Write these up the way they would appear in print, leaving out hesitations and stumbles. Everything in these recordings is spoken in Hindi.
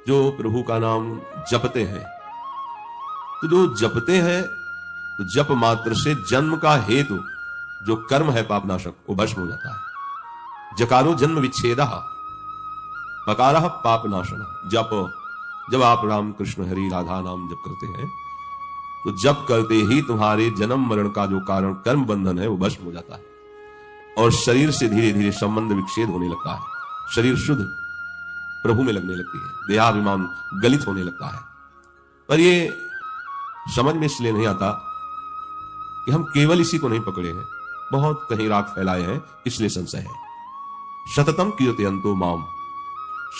जो प्रभु का नाम जपते हैं, तो जो जपते हैं तो जप मात्र से जन्म का हेतु जो कर्म है पापनाशक वो भस्म हो जाता है। जकारो जन्म विच्छेदः पकारः पापनाशनः। जप, जब आप राम कृष्ण हरि राधा नाम जप करते हैं तो जप करते ही तुम्हारे जन्म मरण का जो कारण कर्म बंधन है वो भस्म हो जाता है और शरीर से धीरे धीरे संबंध विच्छेद होने लगता है। शरीर शुद्ध प्रभु में लगने लगती है, देहाभिमान गलित होने लगता है। पर ये समझ में इसलिए नहीं आता कि हम केवल इसी को नहीं पकड़े हैं, बहुत कहीं राग फैलाए हैं, इसलिए संशय है। सततम कीर्तयन्तो माम,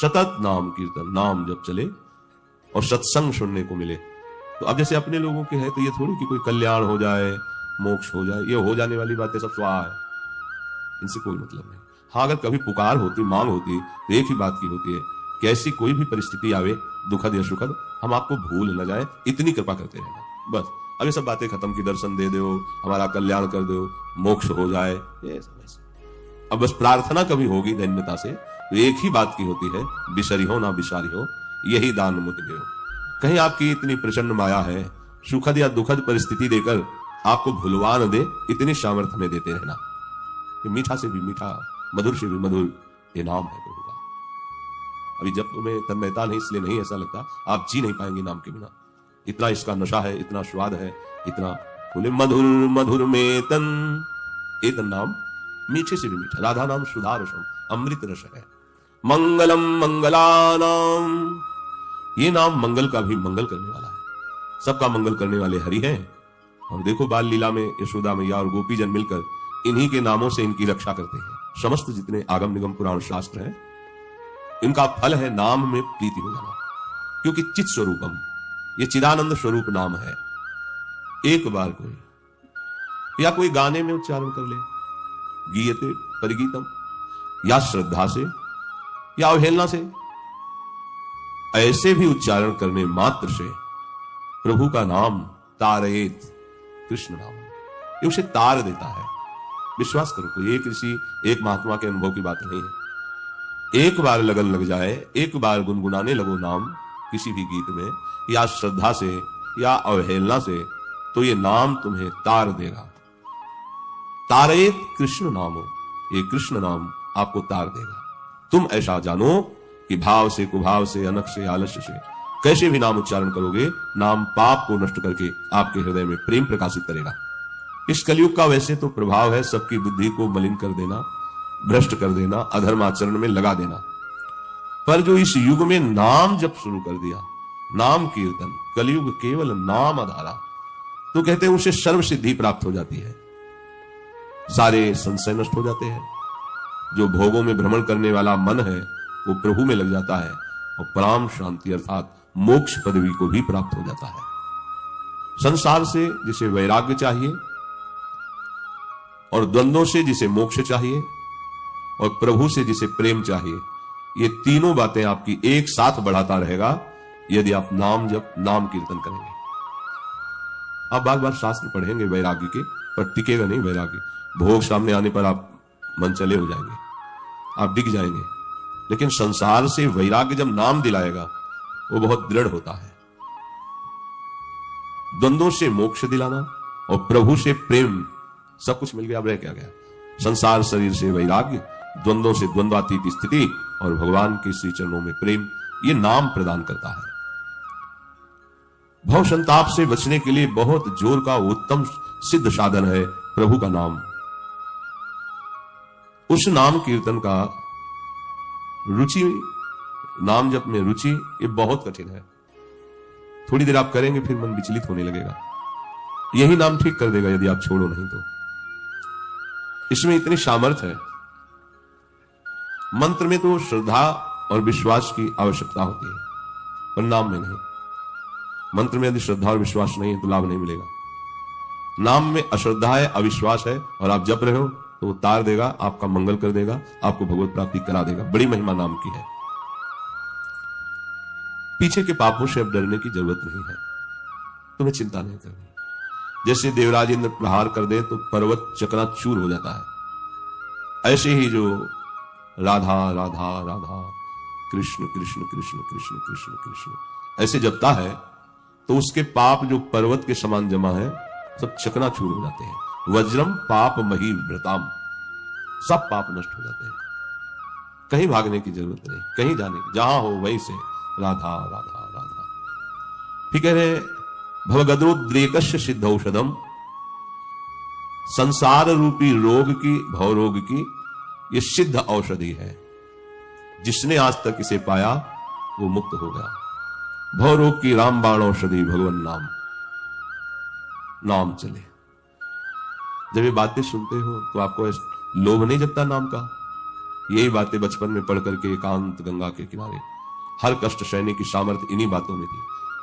सतत नाम कीर्तन, नाम जब चले और सत्संग सुनने को मिले। तो अब जैसे अपने लोगों के है तो ये थोड़ी कि कोई कल्याण हो जाए, मोक्ष हो जाए, ये हो जाने वाली बातें सब स्वाहा है, इनसे कोई मतलब नहीं। हाँ, अगर कभी पुकार होती, मांग होती तो एक ही बात की होती है कि ऐसी कोई भी परिस्थिति आवे, दुखद या सुखद, हम आपको भूल न जाए, इतनी कृपा करते रहना बस। अब ये सब बातें खत्म की, दर्शन दे दो, हमारा कल्याण कर दो, मोक्ष हो जाए, ये सब ऐसे। अब बस प्रार्थना कभी होगी दैन्यता से तो एक ही बात की होती है, बिसरी हो ना बिसारी हो, यही दान मुझे दो। कहीं आपकी इतनी प्रचंड माया है, सुखद या दुखद परिस्थिति देकर आपको भुलवा न दे, इतनी सामर्थ्य में देते रहना। ये मीठा से भी मीठा, मधुर से भी मधुर ये नाम है प्रभु का। अभी जब तुम्हें तन्मयता नहीं, इसलिए नहीं ऐसा लगता, आप जी नहीं पाएंगे नाम के बिना। इतना इसका नशा है, इतना स्वाद है, इतना बोले मधुर मधुर में तन, एक नाम मीठे से भी मीठा। राधा नाम सुधा रसम, अमृत रस है। मंगलम मंगलानाम, ये नाम मंगल का भी मंगल करने वाला है। सबका मंगल करने वाले हरि हैं। और देखो बाल लीला में यशोदा मैया और गोपीजन मिलकर इन्हीं के नामों से इनकी रक्षा करते हैं। समस्त जितने आगम निगम पुराण शास्त्र हैं, इनका फल है नाम में प्रीति हो जाना, क्योंकि चित स्वरूपम, ये चिदानंद स्वरूप नाम है। एक बार कोई या कोई गाने में उच्चारण कर ले, गीयते परिगीतम, या श्रद्धा से या अवहेलना से, ऐसे भी उच्चारण करने मात्र से प्रभु का नाम तारयेत, कृष्ण नाम, ये उसे तार देता है। विश्वास करो, कोई एक ऋषि, एक महात्मा के अनुभव की बात नहीं है। एक बार लगन लग जाए, एक बार गुनगुनाने लगो नाम किसी भी गीत में, या श्रद्धा से या अवहेलना से, तो ये नाम तुम्हें तार देगा। तारयेत कृष्ण नामो, ये कृष्ण नाम आपको तार देगा। तुम ऐसा जानो कि भाव से, कुभाव से, अनख से, आलस्य से कैसे भी नाम उच्चारण करोगे, नाम पाप को नष्ट करके आपके हृदय में प्रेम प्रकाशित करेगा। इस कलयुग का वैसे तो प्रभाव है सबकी बुद्धि को मलिन कर देना, भ्रष्ट कर देना, अधर्म आचरण में लगा देना। पर जो इस युग में नाम जप शुरू कर दिया, नाम कीर्तन, कलयुग केवल नाम आधारा, तो कहते हैं उसे सर्व सिद्धि प्राप्त हो जाती है, सारे संशय नष्ट हो जाते हैं। जो भोगों में भ्रमण करने वाला मन है वो प्रभु में लग जाता है और परम शांति अर्थात मोक्ष पदवी को भी प्राप्त हो जाता है। संसार से जिसे वैराग्य चाहिए, और द्वंद्वों से जिसे मोक्ष चाहिए, और प्रभु से जिसे प्रेम चाहिए, ये तीनों बातें आपकी एक साथ बढ़ाता रहेगा यदि आप नाम जप, नाम कीर्तन करेंगे। आप बार बार शास्त्र पढ़ेंगे वैराग्य के, पर टिकेगा नहीं वैराग्य। भोग सामने आने पर आप मन चले हो जाएंगे, आप डिग जाएंगे। लेकिन संसार से वैराग्य जब नाम दिलाएगा वो बहुत दृढ़ होता है। द्वंद्वों से मोक्ष दिलाना और प्रभु से प्रेम, सब कुछ मिल गया। अब रह क्या गया? संसार शरीर से वैराग्य, द्वंद्वों से द्वंद्वातीत स्थिति और भगवान के श्री चरणों में प्रेम, ये नाम प्रदान करता है। भव संताप से बचने के लिए बहुत जोर का उत्तम सिद्ध साधन है प्रभु का नाम। उस नाम कीर्तन का रुचि, नाम जप में रुचि, ये बहुत कठिन है। थोड़ी देर आप करेंगे फिर मन विचलित होने लगेगा। यही नाम ठीक कर देगा यदि आप छोड़ो नहीं तो। इसमें इतनी सामर्थ्य है। मंत्र में तो श्रद्धा और विश्वास की आवश्यकता होती है, पर नाम में नहीं। मंत्र में यदि श्रद्धा और विश्वास नहीं है तो लाभ नहीं मिलेगा। नाम में अश्रद्धा है, अविश्वास है, और आप जप रहे हो तो वो तार देगा, आपका मंगल कर देगा, आपको भगवत प्राप्ति करा देगा। बड़ी महिमा नाम की है। पीछे के पापों से अब डरने की जरूरत नहीं है, तुम्हें चिंता नहीं करनी। जैसे देवराज इंद्र प्रहार कर दे तो पर्वत चकनाचूर हो जाता है, ऐसे ही जो राधा राधा राधा कृष्ण कृष्ण कृष्ण कृष्ण कृष्ण कृष्ण ऐसे जपता है तो उसके पाप जो पर्वत के समान जमा है सब चकनाचूर हो जाते हैं। वज्रम पाप मही व्रताम, सब पाप नष्ट हो जाते हैं। कहीं भागने की जरूरत नहीं, कहीं जाने की, जहां हो वहीं से राधा राधा राधा। फिर कह रहे भवगदोद्रेकस्य सिद्ध औषधम, संसार रूपी रोग की, भव रोग की ये सिद्ध औषधि है। जिसने आज तक इसे पाया वो मुक्त हो गया। भव रोग की रामबाण औषधि भगवान नाम, नाम चले। जब ये बातें सुनते हो तो आपको लोभ नहीं जगता नाम का? यही बातें बचपन में पढ़ करके एकांत गंगा के किनारे हर कष्ट सहने की सामर्थ्य इन्हीं बातों में थी।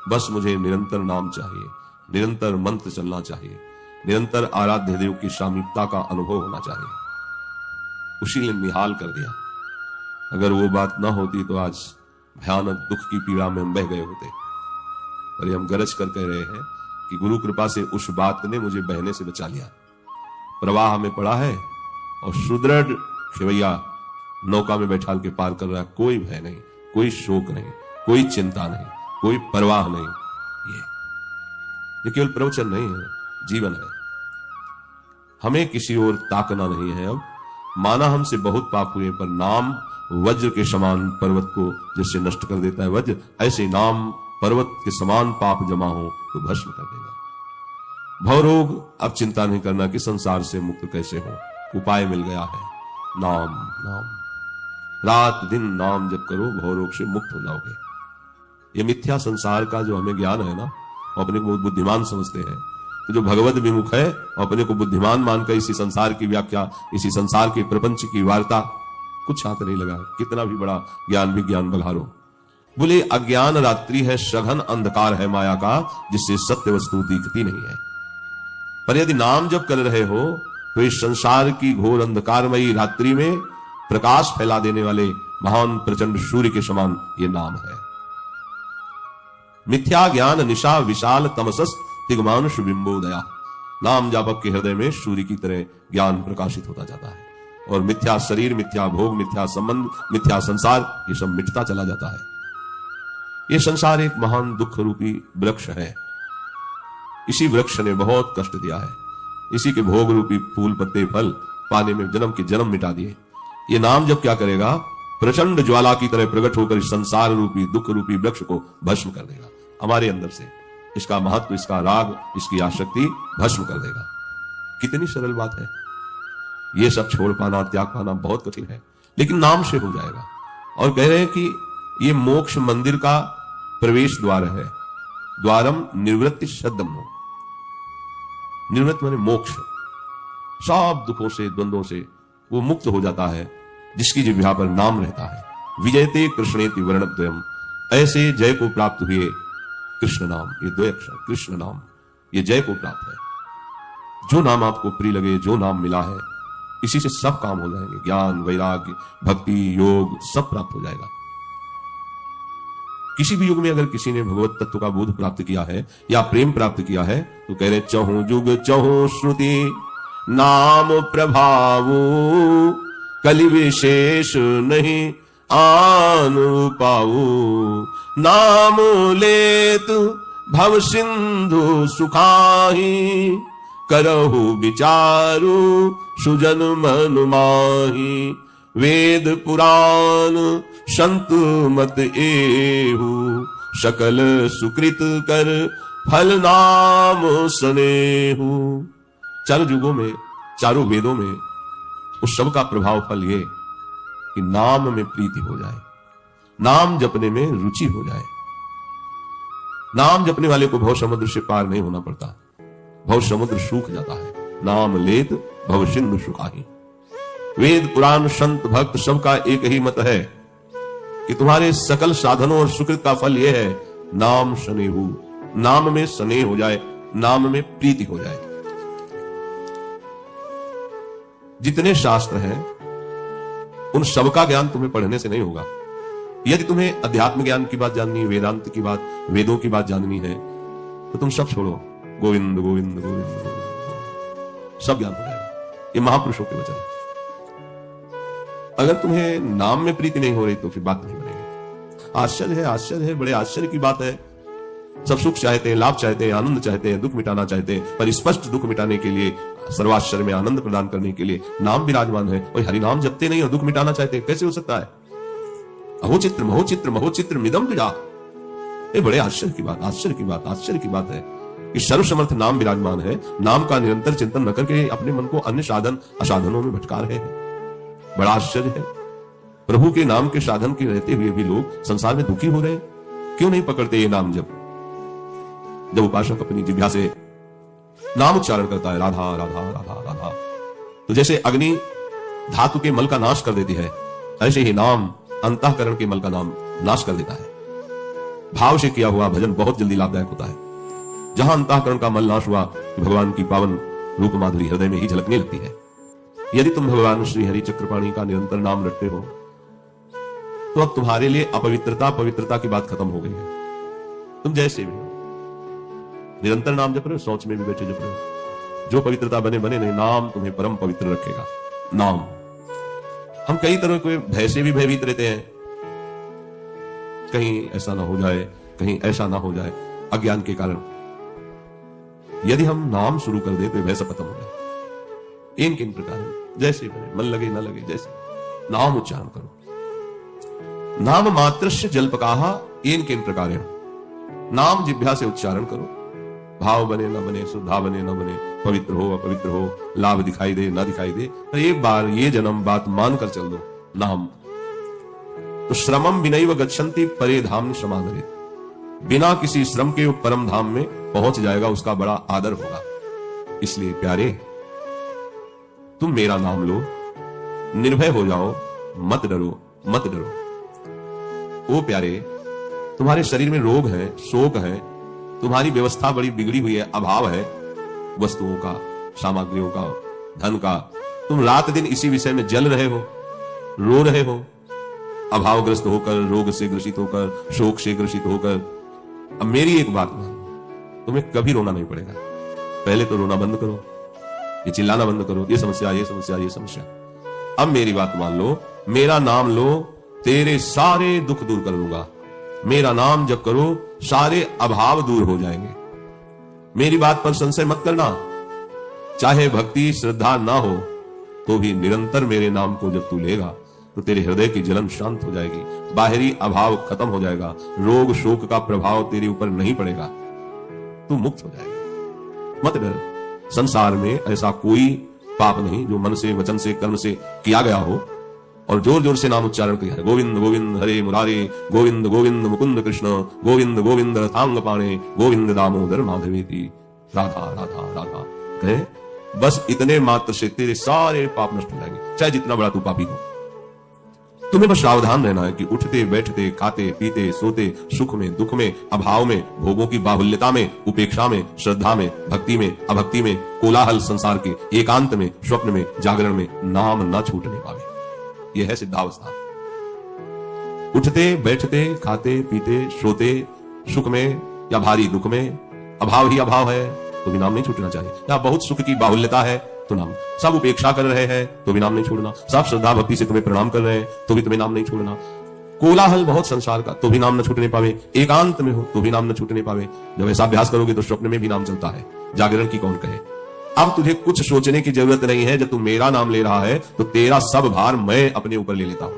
बस मुझे निरंतर नाम चाहिए, निरंतर मंत्र चलना चाहिए, निरंतर आराध्य देव की सामीप्यता का अनुभव होना चाहिए। उसी ने निहाल कर दिया। अगर वो बात ना होती तो आज भयानक दुख की पीड़ा में हम बह गए होते। पर हम गरज कर कह रहे हैं कि गुरु कृपा से उस बात ने मुझे बहने से बचा लिया। प्रवाह में पड़ा है और सुदृढ़ खेवैया नौका में बैठाल के पार कर रहा है। कोई भय नहीं, कोई शोक नहीं, कोई चिंता नहीं, कोई परवाह नहीं। ये केवल प्रवचन नहीं है, जीवन है। हमें किसी और ताकना नहीं है। अब माना हमसे बहुत पाप हुए, पर नाम वज्र के समान पर्वत को जैसे नष्ट कर देता है वज्र, ऐसे नाम पर्वत के समान पाप जमा हो तो भस्म कर देगा। भवरोग, अब चिंता नहीं करना कि संसार से मुक्त कैसे हो। उपाय मिल गया है, नाम नाम। रात दिन नाम जप करो, भवरोग से मुक्त हो जाओगे। ये मिथ्या संसार का जो हमें ज्ञान है ना, अपने को बुद्धिमान समझते हैं। तो जो भगवत विमुख है अपने को बुद्धिमान मानकर इसी संसार की व्याख्या, इसी संसार के प्रपंच की वार्ता कुछ हाथ नहीं लगा। कितना भी बड़ा ज्ञान विज्ञान बघारो। बोले अज्ञान रात्रि है, सघन अंधकार है माया का, जिससे सत्य वस्तु दिखती नहीं है। पर यदि नाम जप कर रहे हो तो इस संसार की घोर अंधकारमयी रात्रि में प्रकाश फैला देने वाले महान प्रचंड सूर्य के समान ये नाम है। मिथ्या ज्ञान निशा विशाल तमसस तिग्मानुष बिंबोदया। नाम जापक के हृदय में सूर्य की तरह ज्ञान प्रकाशित होता जाता है और मिथ्या शरीर, मिथ्या भोग, मिथ्या संबंध, मिथ्या संसार ये सब मिटता चला जाता है। ये संसार एक महान दुख रूपी वृक्ष है। इसी वृक्ष ने बहुत कष्ट दिया है। इसी के भोग रूपी फूल पत्ते फल पाने में जन्म के जन्म मिटा दिए। ये नाम जब क्या करेगा, प्रचंड ज्वाला की तरह प्रकट होकर इस संसार रूपी दुख रूपी वृक्ष को भस्म कर देगा। हमारे अंदर से इसका महत्व, इसका राग, इसकी आसक्ति भस्म कर देगा। कितनी सरल बात है। ये सब छोड़ पाना, त्याग पाना बहुत कठिन है, लेकिन नाम से हो जाएगा। और कह रहे हैं कि ये मोक्ष मंदिर का प्रवेश द्वार है। द्वारम निवृत्ति शब्दम हो। निवृत्त माने मोक्ष, सब दुखों से, द्वंद्वों से वो मुक्त हो जाता है जिसकी जिह्वा पर नाम रहता है। विजयते कृष्णेति वर्णद्वयम्, ऐसे जय को प्राप्त हुए कृष्ण नाम। ये दो अक्षर कृष्ण नाम, ये जय को प्राप्त है। जो नाम आपको प्रिय लगे, जो नाम मिला है, इसी से सब काम हो जाएंगे। ज्ञान, वैराग्य, भक्ति, योग सब प्राप्त हो जाएगा। किसी भी युग में अगर किसी ने भगवत तत्व का बोध प्राप्त किया है या प्रेम प्राप्त किया है तो कह रहे चहु जुग चहु श्रुति नाम प्रभाव, कलि विशेष नहीं आन पाऊ। नाम लेत भव सिंधु सुखाही, करहु विचारु सुजन मन माही। वेद पुराण संत मत एहु, सकल सुकृत कर फल नाम सनेहु। चारों युगों में, चारों वेदों में उस सब का प्रभाव फल ये कि नाम में प्रीति हो जाए, नाम जपने में रुचि हो जाए। नाम जपने वाले को भव समुद्र से पार नहीं होना पड़ता, भव समुद्र सूख जाता है। नाम लेत भव सिंधु सुखाही। वेद पुराण संत भक्त सबका एक ही मत है कि तुम्हारे सकल साधनों और सुकृत का फल यह है नाम स्नेहु। नाम में स्नेह हो जाए, नाम में प्रीति हो जाए। जितने शास्त्र हैं उन सबका ज्ञान तुम्हें पढ़ने से नहीं होगा। यदि तुम्हें अध्यात्म ज्ञान की बात जाननी है, वेदांत की बात, वेदों की बात जाननी है, तो तुम सब छोड़ो, गोविंद गोविंद गोविंद गोविंद, सब ज्ञान हो जाएगा। ये महापुरुषों के वचन है। अगर तुम्हें नाम में प्रीति नहीं हो रही तो फिर बात नहीं बनेगी। आश्चर्य है, आश्चर्य है, बड़े आश्चर्य की बात है। सब सुख चाहते हैं, लाभ चाहते हैं, आनंद चाहते हैं, दुख मिटाना चाहते हैं, पर स्पष्ट दुख मिटाने के लिए, सर्वाश्चर्य में आनंद प्रदान करने के लिए नाम विराजमान है। और हरि नाम जपते नहीं और दुख मिटाना चाहते हैं, कैसे हो सकता है? अहो चित्र महो चित्र महो चित्र मिदम विरा। ये बड़े आश्चर्य की बात, आश्चर्य की बात, आश्चर्य की बात है कि सर्वसमर्थ नाम विराजमान है। नाम का निरंतर चिंतन न करके अपने मन को अन्य साधन असाधनों में भटका रहे हैं। बड़ा आश्चर्य है। प्रभु के नाम के साधन के रहते हुए भी लोग संसार में दुखी हो रहे हैं। क्यों नहीं पकड़ते ये नाम? जब उपासक अपनी जिह्वा से नाम उच्चारण करता है, राधा राधा राधा राधा, तो जैसे अग्नि धातु के मल का नाश कर देती है, ऐसे ही नाम अंतःकरण के मल का नाम नाश कर देता है। भाव से किया हुआ भजन बहुत जल्दी लाभदायक होता है। जहां अंतःकरण का मल नाश हुआ, भगवान की पावन रूप माधुरी हृदय में ही झलकने लगती है। यदि तुम भगवान श्री हरि चक्रपाणी का निरंतर नाम रटते हो, तो अब तुम्हारे लिए अपवित्रता पवित्रता की बात खत्म हो गई है। तुम जैसे भी हो, निरंतर नाम जप रहे हो, सोच में भी बैठे जप रहे हो, जो पवित्रता बने बने नहीं, नाम तुम्हें परम पवित्र रखेगा। नाम। हम कई तरह के भय से भी भयभीत रहते हैं, कहीं ऐसा ना हो जाए, कहीं ऐसा ना हो जाए, अज्ञान के कारण। यदि हम नाम शुरू कर दे तो वैसा खत्म हो जाए। इन किन प्रकार, जैसे बने, मन लगे ना लगे, जैसे नाम उच्चारण करो। नाम मात्रस्य जल्पकाहा इन किन प्रकार, नाम जिह्वा से उच्चारण करो। भाव बने न बने, शुद्धा बने न बने, पवित्र हो अपवित्र हो, लाभ दिखाई दे ना दिखाई दे, पर एक बार ये जन्म बात मानकर चल दो, नाम। तो श्रमम विनैव गच्छन्ति परे धाम समाधरे, बिना किसी श्रम के परम धाम में पहुंच जाएगा, उसका बड़ा आदर होगा। इसलिए प्यारे, तुम मेरा नाम लो, निर्भय हो जाओ, मत डरो, मत डरो। ओ प्यारे, तुम्हारे शरीर में रोग है, शोक है, तुम्हारी व्यवस्था बड़ी बिगड़ी हुई है, अभाव है वस्तुओं का, सामग्रियों का, धन का। तुम रात दिन इसी विषय में जल रहे हो, रो रहे हो, अभावग्रस्त होकर, रोग से ग्रसित होकर, शोक से ग्रसित होकर। अब मेरी एक बात मानो, तुम्हें कभी रोना नहीं पड़ेगा। पहले तो रोना बंद करो, ये चिल्लाना बंद करो, ये समस्या, ये समस्या, ये समस्या। अब मेरी बात मान लो, मेरा नाम लो, तेरे सारे दुख दूर कर लूंगा। मेरा नाम जब करो, सारे अभाव दूर हो जाएंगे। मेरी बात पर संशय मत करना। चाहे भक्ति श्रद्धा ना हो तो भी निरंतर मेरे नाम को जब तू लेगा, तो तेरे हृदय की जलन शांत हो जाएगी, बाहरी अभाव खत्म हो जाएगा, रोग शोक का प्रभाव तेरे ऊपर नहीं पड़ेगा, तू मुक्त हो जाएगा। मत डर। संसार में ऐसा कोई पाप नहीं जो मन से, वचन से, कर्म से किया गया हो और जोर जोर से नाम उच्चारण किया है। गोविंद गोविंद हरे मुरारे, गोविंद गोविंद मुकुंद कृष्ण, गोविंद गोविंद रथांग पाणे, गोविंद दामोदर माधवेति, राधा राधा राधा कहे, बस इतने मात्र से तेरे सारे पाप नष्ट हो जाएंगे, चाहे जितना बड़ा तू पापी हो। तुम्हें बस सावधान रहना है कि उठते बैठते, खाते पीते, सोते, सुख में दुख में, अभाव में, भोगों की बाहुल्यता में, उपेक्षा में, श्रद्धा में, भक्ति में, अभक्ति में, कोलाहल संसार के, एकांत में, स्वप्न में, जागरण में नाम न छूटने पावे। यह है सिद्धावस्था। उठते बैठते, खाते पीते, सोते, सुख में या भारी दुख में, अभाव ही अभाव है तो भी नाम नहीं छूटना चाहिए। या बहुत सुख की बाहुल्यता है तो नाम, सब उपेक्षा कर रहे हैं तो भी नाम नहीं छोड़ना, सब श्रद्धा भक्ति से तुम्हें प्रणाम कर रहे हैं तो भी तुम्हें नाम नहीं छोड़ना, कोलाहल बहुत संसार का तो भी नाम न छूटने पावे, एकांत में हो तो भी नाम न छूटने पावे। जब ऐसा अभ्यास करोगे तो स्वप्न में भी नाम चलता है, जागरण की कौन कहे। अब तुझे कुछ सोचने की जरूरत नहीं है। जब तू मेरा नाम ले रहा है तो तेरा सब भार मैं अपने ऊपर ले लेता हूं,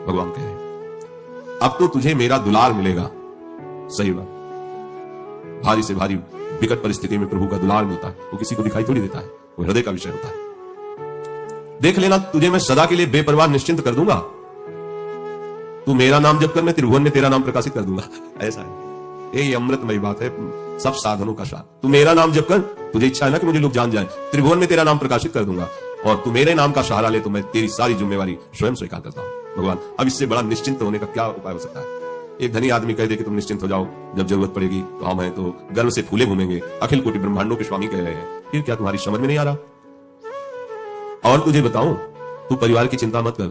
भगवान कह रहे। अब तो तुझे मेरा दुलार मिलेगा। सही बात, भारी से भारी विकट परिस्थिति में प्रभु का दुलार मिलता है, वो किसी को दिखाई थोड़ी देता है, वो हृदय का विषय होता है। देख लेना, तुझे मैं सदा के लिए बेपरवाह निश्चिंत कर दूंगा। तू मेरा नाम जप कर, मैं त्रिभुवन में तेरा नाम प्रकाशित कर दूंगा। ऐसा है, ये अमृतमयी बात है, सब साधनों का सार। तू मेरा नाम जप कर, तुझे इच्छा है ना कि मुझे लोग जान जाए, त्रिभुवन में तेरा नाम प्रकाशित कर दूंगा, और तू मेरे नाम का सहारा ले तो मैं तेरी सारी जिम्मेवारी स्वयं स्वीकार करता हूं। भगवान, अब इससे बड़ा निश्चिंत होने का क्या उपाय हो सकता है? एक धनी आदमी कह दे कि तुम निश्चिंत हो जाओ, जब जरूरत पड़ेगी तो हम हैं, तो गर्व से फूले घूमेंगे, अखिल कोटि ब्रह्मांडों के स्वामी कह रहे हैं, फिर क्या तुम्हारी समझ में नहीं आ रहा? और तुझे बताऊं, तू परिवार की चिंता मत कर,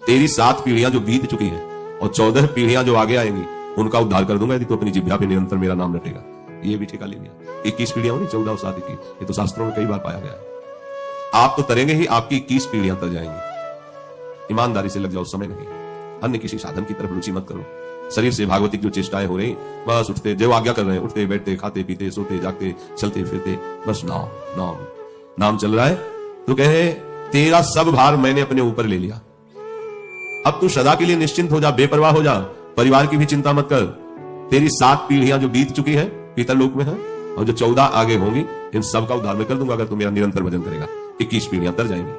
तेरी 7 पीढ़ियां जो बीत चुकी हैं और 14 पीढ़ियां जो आगे आएंगी, उनका उद्धार कर दूंगा यदि तू अपनी जिह्वा पे निरंतर मेरा नाम रटेगा। ये भी ठेका ले लिया। 21 पीढ़ियां होनी, 14 और 7 21, ये तो शास्त्रों में कई बार पाया गया है। आप तो तरेंगे ही, आपकी 21 पीढ़ियां तर जाएंगी। ईमानदारी से लग जाओ, समय नहीं। अन्य किसी साधन की तरफ रुचि मत करो। शरीर से भागवती की जो चेष्टाएं हो रही, बस उठते जो आज्ञा कर रहे हैं, उठते बैठते खाते पीते सोते जागते चलते फिरते, बस नाम नाम नाम चल रहा है। तो कह रहे तेरा सब भार मैंने अपने ऊपर ले लिया, अब तू सदा के लिए निश्चिंत हो जा, बेपरवाह हो जा, परिवार की भी चिंता मत कर। तेरी 7 पीढ़ियां जो बीत चुकी है पितर लोक में है, और जो 14 आगे होंगी, इन सब का उद्धार मैं कर दूंगा अगर तू मेरा निरंतर भजन करेगा। 21 पीढ़ियां तर जाएंगी।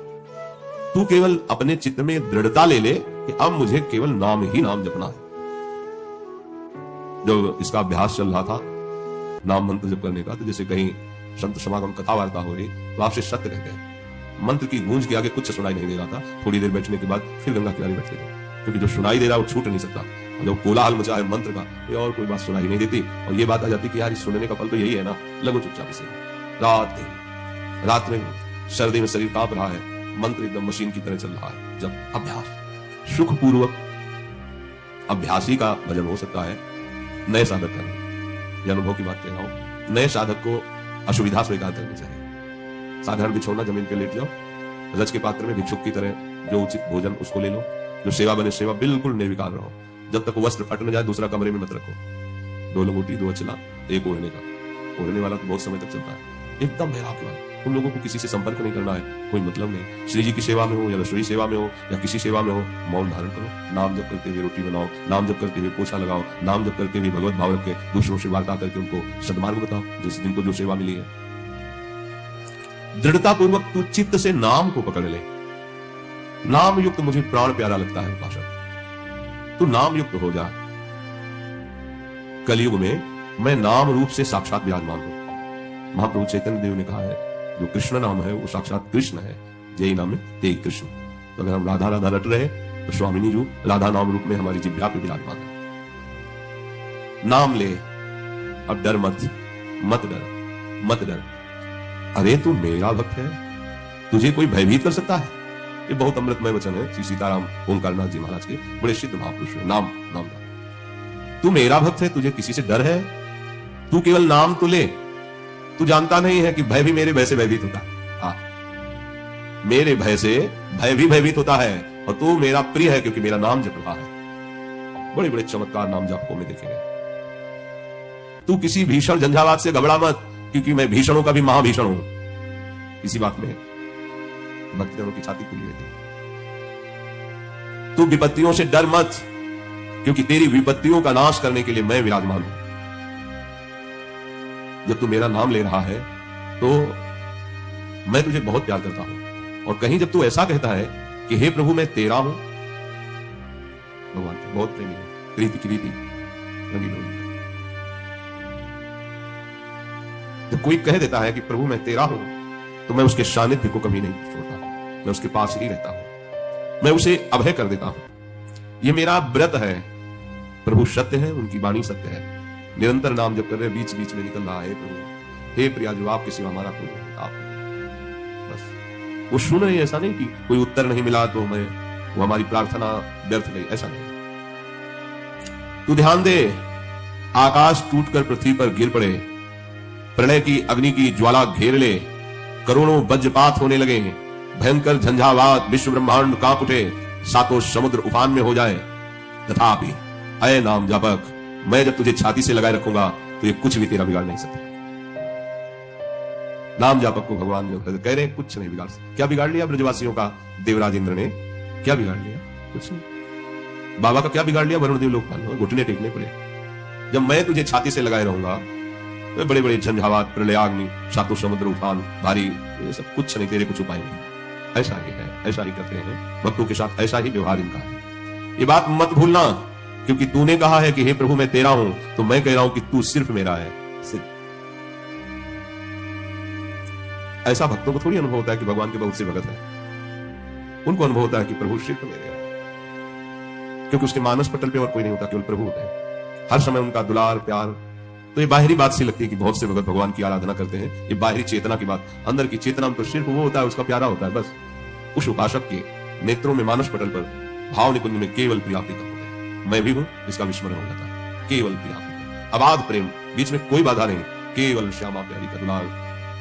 तू केवल अपने चित्त में दृढ़ता ले ले कि अब मुझे केवल नाम ही नाम जपना है। जो इसका अभ्यास चल रहा था नाम मंत्र जप करने का, तो जैसे कहीं संत समागम कथा वार्ता हो रही तो आपसे सत्य रह गए, मंत्र की गूंज के आगे कुछ सुनाई नहीं दे रहा था। थोड़ी देर बैठने के बाद फिर गंगा किनारे बैठते थे, क्योंकि जो सुनाई दे रहा है वो छूट नहीं सकता, और जब कोलाहल मचा है मंत्र का ये और कोई बात सुनाई नहीं देती, और ये बात आ जाती कि यार इस सुनने का फल तो यही है ना, लगो चुपचाप से। रात में सर्दी में शरीर कांप रहा है, मंत्र एकदम मशीन की तरह चल रहा है। जब अभ्यास सुखपूर्वक अभ्यासी का भजन हो सकता है, नए साधक का नहीं। अनुभव की बात कह रहा हूं, नए साधक को असुविधा स्वीकार करनी चाहिए। साधारण बिछौना जमीन पे लेट जाओ, रज के पात्र में भिक्षुक की तरह जो उचित भोजन उसको ले लो, जो सेवा बने सेवा, बिल्कुल निर्विकार रहो। जब तक वस्त्र फट न जाए दूसरा कमरे में मत रखो। 2 लंगोटी 2 अचला, एक ओढ़ने का। ओढ़ने वाला तो बहुत समय तक चलता है, एकदम वैराग्यवान। उन लोगों को किसी से संपर्क नहीं करना है, कोई मतलब नहीं। श्री जी की सेवा में हो या रसोई सेवा में हो या किसी सेवा में हो, मौन धारण करो, नाम जप करते हुए रोटी बनाओ, नाम जप करते हुए पोछा लगाओ, नाम जप करते हुए भगवत भाव रख के दूसरों से वार्ता करके उनको सद्मार्ग बताओ, जिनको जो सेवा मिली है। दृढ़ता पूर्वक तू चित्त से नाम को पकड़ ले। नाम युक्त मुझे प्राण प्यारा लगता है उपासक, तू नाम युक्त हो जा। कलयुग में मैं नाम रूप से साक्षात विराजमान हूं। महाप्रभु चैतन्य देव ने कहा है जो कृष्ण नाम है वो साक्षात कृष्ण है, जय नाम है ते कृष्ण। तो अगर हम राधा राधा रट रहे तो स्वामिनी जी राधा नाम रूप में हमारी जिह्वा पे विराजमान है। नाम ले, अब डर मत, मत डर, मत डर। अरे तू मेरा भक्त है, तुझे कोई भयभीत कर सकता है? ये बहुत अमृतमय वचन है श्री सीताराम ओंकारनाथ जी महाराज के, बड़े सिद्ध महापुरुष है। नाम नाम तू मेरा भक्त है, तुझे किसी से डर है? तू केवल नाम तो ले। तू जानता नहीं है कि भय भी मेरे भय से भयभीत होता है। मेरे भय से भय भी भयभीत होता है, और तू मेरा प्रिय है क्योंकि मेरा नाम जप रहा है। बड़े बड़े चमत्कार नाम जापकों में देखे गए। तू किसी भीषण झंझावात से घबरा मत, क्योंकि मैं भीषणों का भी महाभीषण हूं। इसी बात में भक्तजनों की छाती खुली रहती। तू विपत्तियों से डर मत, क्योंकि तेरी विपत्तियों का नाश करने के लिए मैं विराजमान हूं। जब तू मेरा नाम ले रहा है तो मैं तुझे बहुत प्यार करता हूं, और कहीं जब तू ऐसा कहता है कि हे प्रभु मैं तेरा हूं, भगवान बहुत प्रेमी है, प्रीति की रीति रंगी लोगी। जब कोई कह देता है कि प्रभु मैं तेरा हूं, तो मैं उसके सानिध्य को कभी नहीं छोड़ता, मैं उसके पास ही रहता हूं, मैं उसे अभय कर देता हूं। ये मेरा व्रत है। प्रभु सत्य है, उनकी वाणी सत्य है। निरंतर नाम जप कर रहे, बीच बीच में निकल रहा है प्रभु हे प्रिया जो आपके सिवा हमारा कोई नहीं, आप बस। वो सुन रहे, ऐसा नहीं कि कोई उत्तर नहीं मिला तो वो हमारी प्रार्थना व्यर्थ गई, ऐसा नहीं। तू ध्यान दे, आकाश टूटकर पृथ्वी पर गिर पड़े, प्रलय की अग्नि की ज्वाला घेर ले, करोड़ों वज्रपात होने लगे, भयंकर झंझावात, विश्व ब्रह्मांड कांप उठे, 7 समुद्र उफान में हो जाए, तथापि अय नाम जापक, मैं जब तुझे छाती से लगाए रखूंगा तो ये कुछ भी तेरा बिगाड़ नहीं सकता। नाम जापक को भगवान जो कह रहे कुछ नहीं बिगाड़ सकता। क्या बिगाड़ लिया ब्रजवासियों का देवराज इंद्र ने? क्या बिगाड़ लिया? कुछ नहीं। बाबा का क्या बिगाड़ लिया? वरुण देव लोकपाल, घुटने टेकने पड़े। जब मैं तुझे छाती से लगाए रहूंगा तो बड़े बड़े झंझावात, प्रलयाग्नि, 7 समुद्र उफान, भारी, ये सब कुछ नहीं तेरे को छुपाएंगे। ऐसा ही है, ऐसा ही करते हैं भक्तों के साथ, ऐसा ही व्यवहार इनका है। ये बात मत भूलना, क्योंकि तूने कहा है कि हे प्रभु मैं तेरा हूं, तो मैं कह रहा हूं कि तू सिर्फ मेरा है। सिर्फ ऐसा भक्तों को थोड़ी अनुभव होता है कि भगवान के बहुत से भगत हैं। उनको अनुभव होता है कि प्रभु सिर्फ मेरे हैं, क्योंकि उसके मानस पटल पे और कोई नहीं होता, केवल प्रभु होते हैं। हर समय उनका दुलार प्यार। तो ये बाहरी बात सी लगती है कि बहुत से भगत भगवान की आराधना करते हैं, ये बाहरी चेतना की बात। अंदर की चेतना में तो सिर्फ वो होता है, उसका प्यारा होता है बस। उस उपासक के नेत्रों में, मानस पटल पर, भाव निकुंज में केवल प्रियाप्ति का, मैं भी हूं, इसका विस्मरण हो जाता है। केवल प्रिया, अबाध प्रेम, बीच में कोई बाधा नहीं, केवल श्यामा प्यारी का दुलार।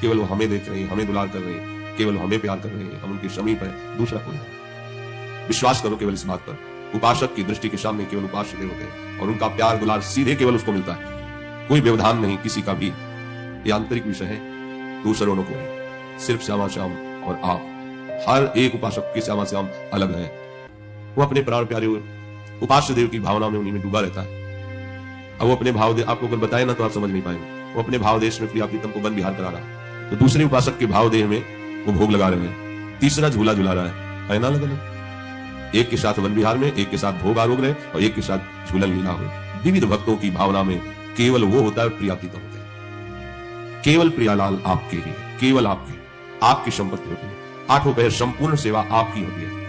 केवल वो हमें देख रहे हैं, हमें दुलार कर रहे हैं, केवल हमें प्यार कर रहे हैं, हम उनके समीप है, दूसरा कोई नहीं। विश्वास करो केवल इस बात पर, उपासक की दृष्टि के सामने केवल उपास्य देव होते हैं और उनका प्यार दुलार सीधे केवल उसको मिलता है, कोई व्यवधान नहीं किसी का भी। ये आंतरिक विषय है, दूसरों को नहीं, सिर्फ श्यामा श्याम और आप। हर एक उपासक के श्यामा श्याम अलग है। वो अपने प्राण प्यारे उपास्य देव की भावना में, उन्हीं में डूबा रहता है। अब वो अपने भाव आपको अगर बताए ना तो आप समझ नहीं पाएंगे। वो अपने भाव देश में प्रिया प्रीतम को वन विहार करा रहा, तो दूसरे उपासक के भाव देह में वो भोग लगा रहे हैं, तीसरा झूला झुला रहा है ना, अलग अलग। एक के साथ वन विहार में, एक के साथ भोग आरोग रहे और एक के साथ झूलन लीला हो। विविध भक्तों की भावना में केवल वो होता है प्रिया प्रीतम होते हैं। केवल प्रियालाल आपके ही, केवल आपकी संपत्ति होती है। आठों पहर संपूर्ण सेवा आपकी होती है।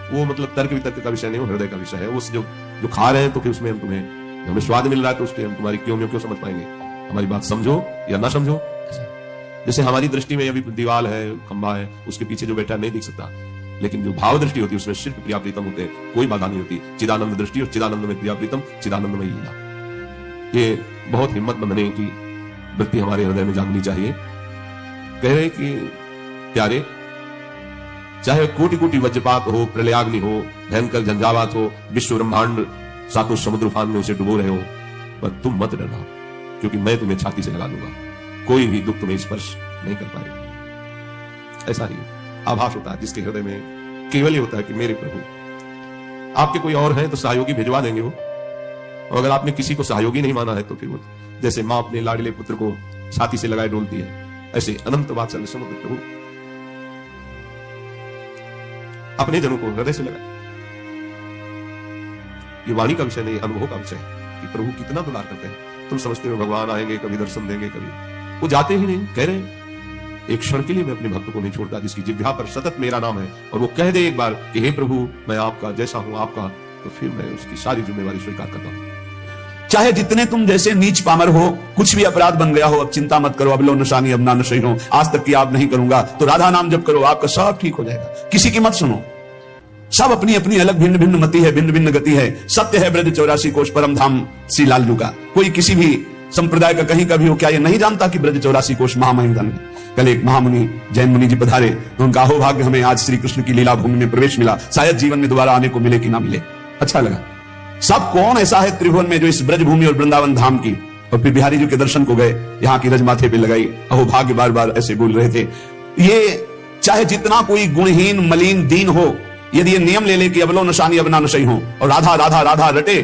वो मतलब तर्क वितर्क का विषय नहीं, वो हृदय का विषय है। उस जो खा रहे हैं तो फिर उसमें हमें स्वाद मिल रहा है, तो उसके हम तुम्हारी क्यों समझ पाएंगे। हमारी बात समझो या ना समझो। जैसे हमारी दृष्टि में अभी दीवाल है, खंबा है, उसके पीछे जो बैठा नहीं दिख सकता, लेकिन जो भाव दृष्टि होती है उसमें सिर्फ प्रिया प्रीतम होते हैं, कोई बाधा नहीं होती। चिदानंद दृष्टि और चिदानंद में प्रिया प्रीतम, चिदानंद में लीला। ये बहुत हिम्मत बनने की वृत्ति हमारे हृदय में जागनी चाहिए। कह रहे कि प्यारे, चाहे कोटि कोटि वज्रपात हो, प्रलयाग्नि हो, भयंकर झंझावात हो, विश्व ब्रह्मांड सातों समुद्र उफान में उसे डुबो रहे हो, पर तुम मत डरना, क्योंकि मैं तुम्हें छाती से लगा दूंगा। कोई भी दुख तुम्हें स्पर्श नहीं कर पाएगा। ऐसा ही आभास होता है जिसके हृदय में केवल ही होता है कि मेरे प्रभु, आपके कोई और हैं तो सहयोगी भिजवा देंगे वो। और अगर आपने किसी को सहयोगी नहीं माना है तो फिर वो जैसे मां अपने लाडले पुत्र को छाती से लगाए डोलती है, ऐसे अनंत वात्सल्य समुद्र प्रभु अपने जनों को हृदय से लगाए। ये वाणी का विषय नहीं, अनुभव का विषय है कि प्रभु कितना दुलार करते हैं। तुम समझते हो भगवान आएंगे, कभी दर्शन देंगे, कभी वो जाते ही नहीं। कह रहे एक क्षण के लिए मैं अपने भक्त को नहीं छोड़ता जिसकी जिह्वा पर सतत मेरा नाम है, और वो कह दे एक बार कि हे प्रभु मैं आपका, जैसा हूं आपका, तो फिर मैं उसकी सारी जिम्मेवारी स्वीकार करता हूं। चाहे जितने तुम जैसे नीच पामर हो, कुछ भी अपराध बन गया हो, अब चिंता मत करो। अब लो नशानी अब ना नशे हो, आज तक की आप नहीं करूंगा, तो राधा नाम जब करो आपका सब ठीक हो जाएगा। किसी की मत सुनो, सब अपनी अपनी अलग भिन्न भिन्न मति है, भिन्न भिन्न गति है। सत्य है ब्रज 84 कोश परम धाम श्री लालजू का। कोई किसी भी संप्रदाय का कहीं का भी हो, क्या ये नहीं जानता कि ब्रज 84 कोश महामहिम धन है। कल एक महामुनि जैन मुनि जी पधारे, तो उनका अहोभाग्य हमें आज श्री कृष्ण की लीला भूमि में प्रवेश मिला। शायद जीवन में दोबारा आने को मिले कि ना मिले। अच्छा लगा। सब कौन ऐसा है त्रिभुवन में जो इस ब्रज भूमि और वृंदावन धाम की, और फिर बिहारी जी के दर्शन को गए, यहाँ की रज माथे पे लगाई, अहोभाग्य बार बार ऐसे बोल रहे थे। ये चाहे जितना कोई गुणहीन मलिन दीन हो, यदि ये नियम ले ले कि अबलो नशानी अब ना नशई हो और राधा राधा राधा रटे,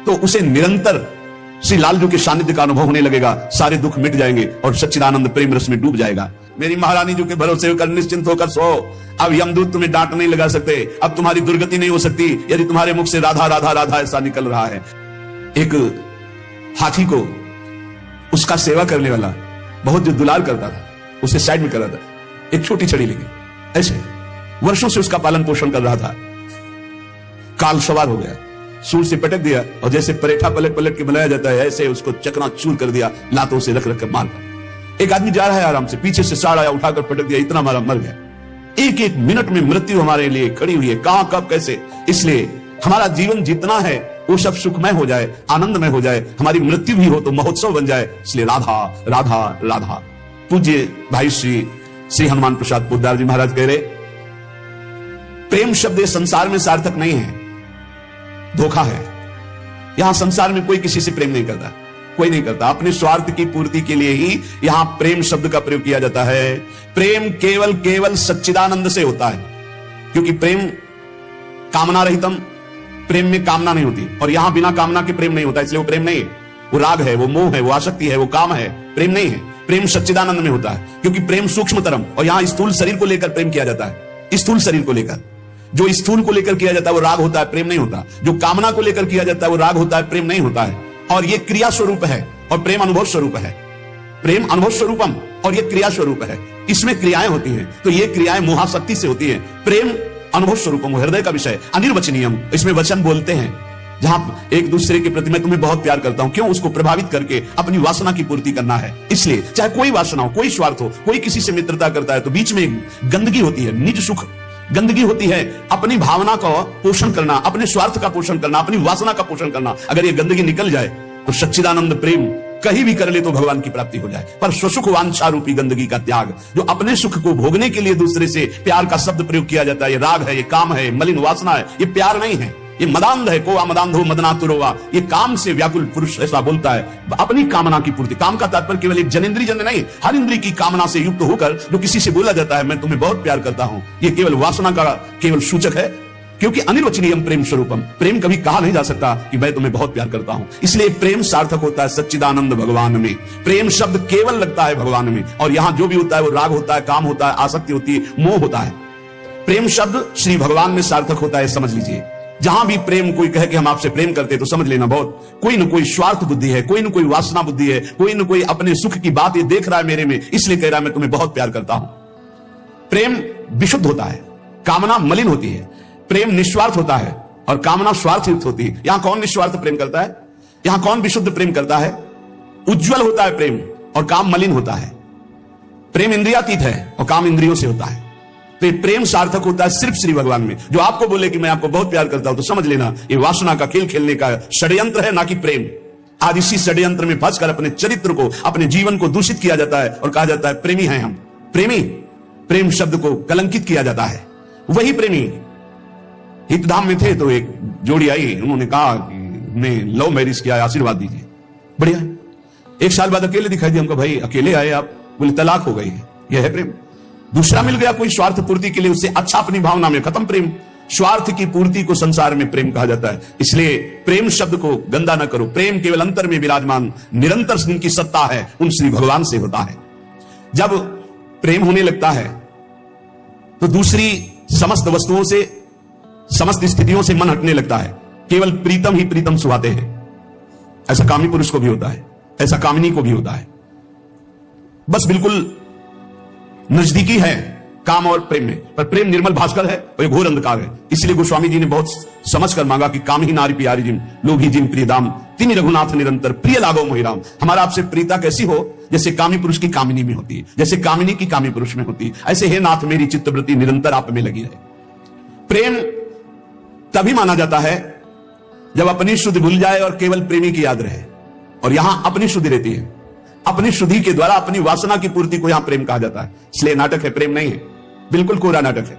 तो उसे निरंतर श्री लालजू के सानिध्य का अनुभव होने लगेगा। सारे दुख मिट जाएंगे और सच्चिदानंद प्रेम रस में डूब जाएगा। मेरी महारानी जी के भरोसे होकर निश्चिंत होकर सो। अब यमदूत तुम्हें डांट नहीं लगा सकते, अब तुम्हारी दुर्गति नहीं हो सकती यदि तुम्हारे मुख से राधा राधा राधा ऐसा निकल रहा है। एक हाथी को उसका सेवा करने वाला बहुत जो दुलार करता था, उसे साइड में कर रहा था। एक छोटी छड़ी लेके ऐसे वर्षों से उसका पालन पोषण कर रहा था। काल सवार हो गया, सूर से पटक दिया, और जैसे परेठा पलट पलट के बनाया जाता है ऐसे उसको चकनाचूर कर दिया, लातों से रख रख कर मार। एक आदमी जा रहा है आराम से, पीछे से साड़ आया, उठाकर पटक दिया, इतना मारा, मर गया। एक एक मिनट में मृत्यु हमारे लिए खड़ी हुई है, कहां कब कैसे। इसलिए हमारा जीवन जितना है वो सब सुखमय हो जाए, आनंदमय हो जाए, हमारी मृत्यु भी हो तो महोत्सव बन जाए। इसलिए राधा राधा राधा। पूज्य भाई श्री हनुमान प्रसाद पोद्दार जी महाराज कह रहे, प्रेम शब्द संसार में सार्थक नहीं है, धोखा है। यहां संसार में कोई किसी से प्रेम नहीं करता, कोई नहीं करता। अपने स्वार्थ की पूर्ति के लिए ही यहां प्रेम शब्द का प्रयोग किया जाता है। प्रेम केवल केवल सच्चिदानंद से होता है, क्योंकि प्रेम कामना रहितम, प्रेम में कामना नहीं होती, और यहां बिना कामना के प्रेम नहीं होता, इसलिए वो प्रेम नहीं है। वो राग है, वो मोह है, वो आसक्ति है, वो काम है, प्रेम नहीं है। प्रेम सच्चिदानंद में होता है, क्योंकि प्रेम सूक्ष्मतरम, और यहां स्थूल शरीर को लेकर प्रेम किया जाता है। स्थूल शरीर को लेकर, जो स्थूल को लेकर किया जाता है वो राग होता है, प्रेम नहीं होता। जो कामना को लेकर किया जाता है वो राग होता है, प्रेम नहीं होता है। और ये क्रिया स्वरूप है, और प्रेम अनुभव स्वरूप है। प्रेम अनुभव स्वरूपम और ये क्रिया स्वरूप है, इसमें क्रियाएं होती हैं। तो ये क्रियाएं मोहाशक्ति से होती हैं। प्रेम अनुभव स्वरूपम, हृदय का विषय, अनिर्वचनीयम, इसमें वचन बोलते हैं। जहां एक दूसरे के प्रति मैं तुम्हें बहुत प्यार करता हूं, क्यों? उसको प्रभावित करके अपनी वासना की पूर्ति करना है। इसलिए चाहे कोई वासना हो, कोई स्वार्थ हो, कोई किसी से मित्रता करता है तो बीच में गंदगी होती है, निज सुख गंदगी होती है। अपनी भावना का पोषण करना, अपने स्वार्थ का पोषण करना, अपनी वासना का पोषण करना, अगर ये गंदगी निकल जाए तो सच्चिदानंद प्रेम कहीं भी कर ले तो भगवान की प्राप्ति हो जाए। पर स्वसुख वांछा रूपी गंदगी का त्याग, जो अपने सुख को भोगने के लिए दूसरे से प्यार का शब्द प्रयोग किया जाता है, ये राग है, ये काम है, मलिन वासना है, ये प्यार नहीं है। ये मदांध है, को मदांधो मदनातुरोवा, ये काम से व्याकुल पुरुष ऐसा बोलता है। अपनी कामना की पूर्ति, काम का तात्पर्य केवल एक जनेंद्रिय जन नहीं, हर इंद्रिय की कामना से युक्त होकर जो किसी से बोला जाता है मैं तुम्हें बहुत प्यार करता हूं, ये केवल वासना का केवल सूचक है, क्योंकि अनिर्वचनीयम प्रेम स्वरूपम, प्रेम कभी कहा नहीं जा सकता कि मैं तुम्हें बहुत प्यार करता हूं। इसलिए प्रेम सार्थक होता है सच्चिदानंद भगवान में। प्रेम शब्द केवल लगता है भगवान में, और यहां जो भी होता है वो राग होता है, काम होता है, आसक्ति होती है, मोह होता है। प्रेम शब्द श्री भगवान में सार्थक होता है, समझ लीजिए। जहां भी प्रेम कोई कहे कि हम आपसे प्रेम करते हैं, तो समझ लेना बहुत कोई न कोई स्वार्थ बुद्धि है, कोई न कोई वासना बुद्धि है, कोई न कोई अपने सुख की बात ये देख रहा है मेरे में, इसलिए कह रहा है मैं तुम्हें बहुत प्यार करता हूं। प्रेम विशुद्ध होता है, कामना मलिन होती है। प्रेम निस्वार्थ होता है और कामना स्वार्थयुक्त होती है। यहां कौन निस्वार्थ प्रेम करता है? यहां कौन विशुद्ध प्रेम करता है? उज्जवल होता है प्रेम और काम मलिन होता है। प्रेम इंद्रियातीत है और काम इंद्रियों से होता है। तो प्रेम सार्थक होता है सिर्फ श्री भगवान में। जो आपको बोले कि मैं आपको बहुत प्यार करता हूं, तो समझ लेना ये वासना का खेल खेलने का षड्यंत्र है, ना कि प्रेम। आज इसी षड्यंत्र में फंसकर अपने चरित्र को, अपने जीवन को दूषित किया जाता है और कहा जाता है प्रेमी हैं हम। प्रेमी, प्रेम शब्द को कलंकित किया जाता है। वही प्रेमी हितधाम में थे, तो एक जोड़ी आई, उन्होंने कहा कि हमने लव मैरिज किया है, आशीर्वाद दीजिए। बढ़िया। एक साल बाद अकेले दिखाई दिया हमको, भाई अकेले आए आप? बोले तलाक हो गई है। यह है प्रेम। दूसरा मिल गया कोई स्वार्थ पूर्ति के लिए, उससे अच्छा अपनी भावना में, खत्म प्रेम। स्वार्थ की पूर्ति को संसार में प्रेम कहा जाता है। इसलिए प्रेम शब्द को गंदा न करो। प्रेम केवल अंतर में विराजमान निरंतर जिनकी सत्ता है उन श्री भगवान से होता है। जब प्रेम होने लगता है तो दूसरी समस्त वस्तुओं से, समस्त स्थितियों से मन हटने लगता है। केवल प्रीतम ही प्रीतम सुहाते हैं। ऐसा कामी पुरुष को भी होता है, ऐसा कामिनी को भी होता है। बस बिल्कुल नजदीकी है काम और प्रेम में, पर प्रेम निर्मल भास्कर है और ये घोर अंधकार है। इसलिए गोस्वामी जी ने बहुत समझकर मांगा कि काम ही नारी प्यारी जिम, लोग ही जिम प्रिय दाम, तिनि रघुनाथ निरंतर प्रिय लागो मोहिराम। हमारा आपसे प्रीता कैसी हो? जैसे कामी पुरुष की कामिनी में होती है, जैसे कामिनी की कामी पुरुष में होती है, ऐसे हे नाथ मेरी चित्तवृत्ति निरंतर आप में लगी रहे। प्रेम तभी माना जाता है जब अपनी शुद्धि भूल जाए और केवल प्रेमी की याद रहे। और यहां अपनी शुद्धि रहती है, अपनी शुद्धि के द्वारा अपनी वासना की पूर्ति को यहां प्रेम कहा जाता है। इसलिए नाटक है, प्रेम नहीं है, बिल्कुल कोरा नाटक है।